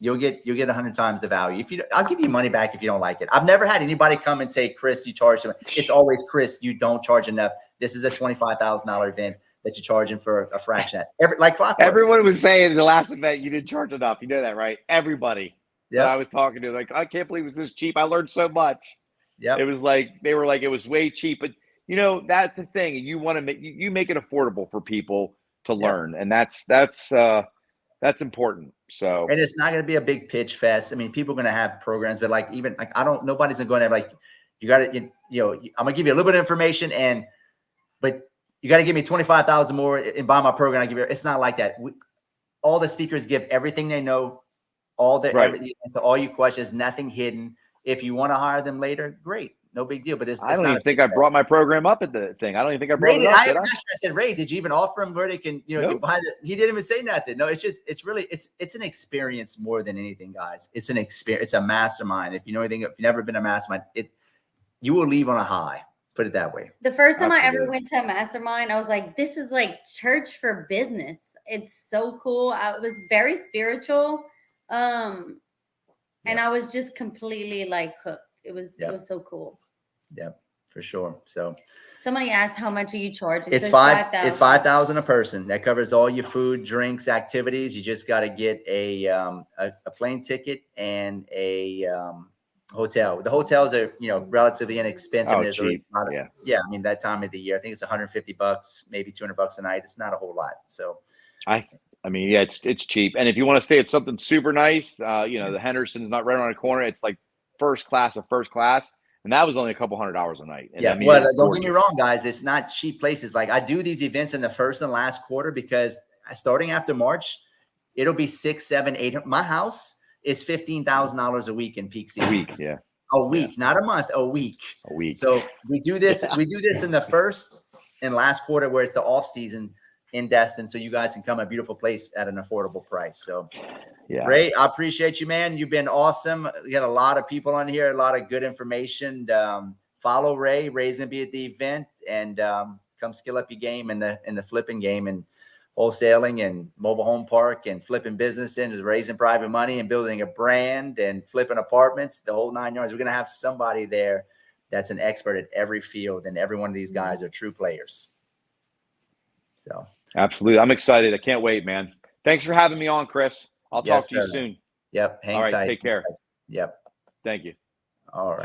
You'll get 100 times the value. I'll give you money back if you don't like it. I've never had anybody come and say, Chris, you charge them. It's always, Chris, you don't charge enough. This is a $25,000 event that you're charging for a fraction. Like clockwork. Everyone was saying in the last event you didn't charge enough. You know that, right? Everybody that I was talking to, like, I can't believe it was this cheap. I learned so much. Yeah, it was like they were like it was way cheap, but that's the thing. You want to make it affordable for people to learn, and that's important. So, and it's not going to be a big pitch fest. I mean, people are going to have programs, but nobody's going to like, you got to, I'm going to give you a little bit of information, but you got to give me 25,000 more and buy my program. I give you. It's not like that. All the speakers give everything they know, everything to all your questions, nothing hidden. If you want to hire them later, great. No big deal, but I don't even think I brought my program up at the thing. I don't even think I brought it up. I said, Ray, did you even offer him where they can, nope. Buy it? He didn't even say nothing. No, it's an experience more than anything, guys. It's an experience. It's a mastermind. If you you've never been a mastermind, you will leave on a high. Put it that way. The first time I ever went to a mastermind, I was like, this is like church for business. It's so cool. It was very spiritual. And I was just completely like hooked. It was so cool. Yep, for sure. So somebody asked, how much are you charging? It's $5,000 a person. That covers all your food, drinks, activities. You just got to get a plane ticket and a hotel. The hotels are relatively inexpensive. Oh, cheap. Yeah. I mean, that time of the year, I think it's $150, maybe $200 a night. It's not a whole lot. So I mean, yeah, it's cheap. And if you want to stay at something super nice, the Henderson's not right around the corner. It's like first class. And that was only a couple $100 a night. And don't get me wrong, guys. It's not cheap places. Like, I do these events in the first and last quarter because starting after March, it'll be 6, 7, 8. My house is $15,000 a week in peak season. A week, not a month, a week. So we do this. We do this in the first and last quarter where it's the off season in Destin, so you guys can come a beautiful place at an affordable price. So, Ray, I appreciate you, man. You've been awesome. We got a lot of people on here, a lot of good information. Follow Ray. Ray's gonna be at the event, and come skill up your game in the flipping game and wholesaling and mobile home park and flipping business and raising private money and building a brand and flipping apartments, the whole 9 yards. We're gonna have somebody there that's an expert at every field, and every one of these guys are true players. So. Absolutely. I'm excited. I can't wait, man. Thanks for having me on, Chris. I'll talk to you soon. Yep. Hang tight. Take care. Yep. Thank you. All right.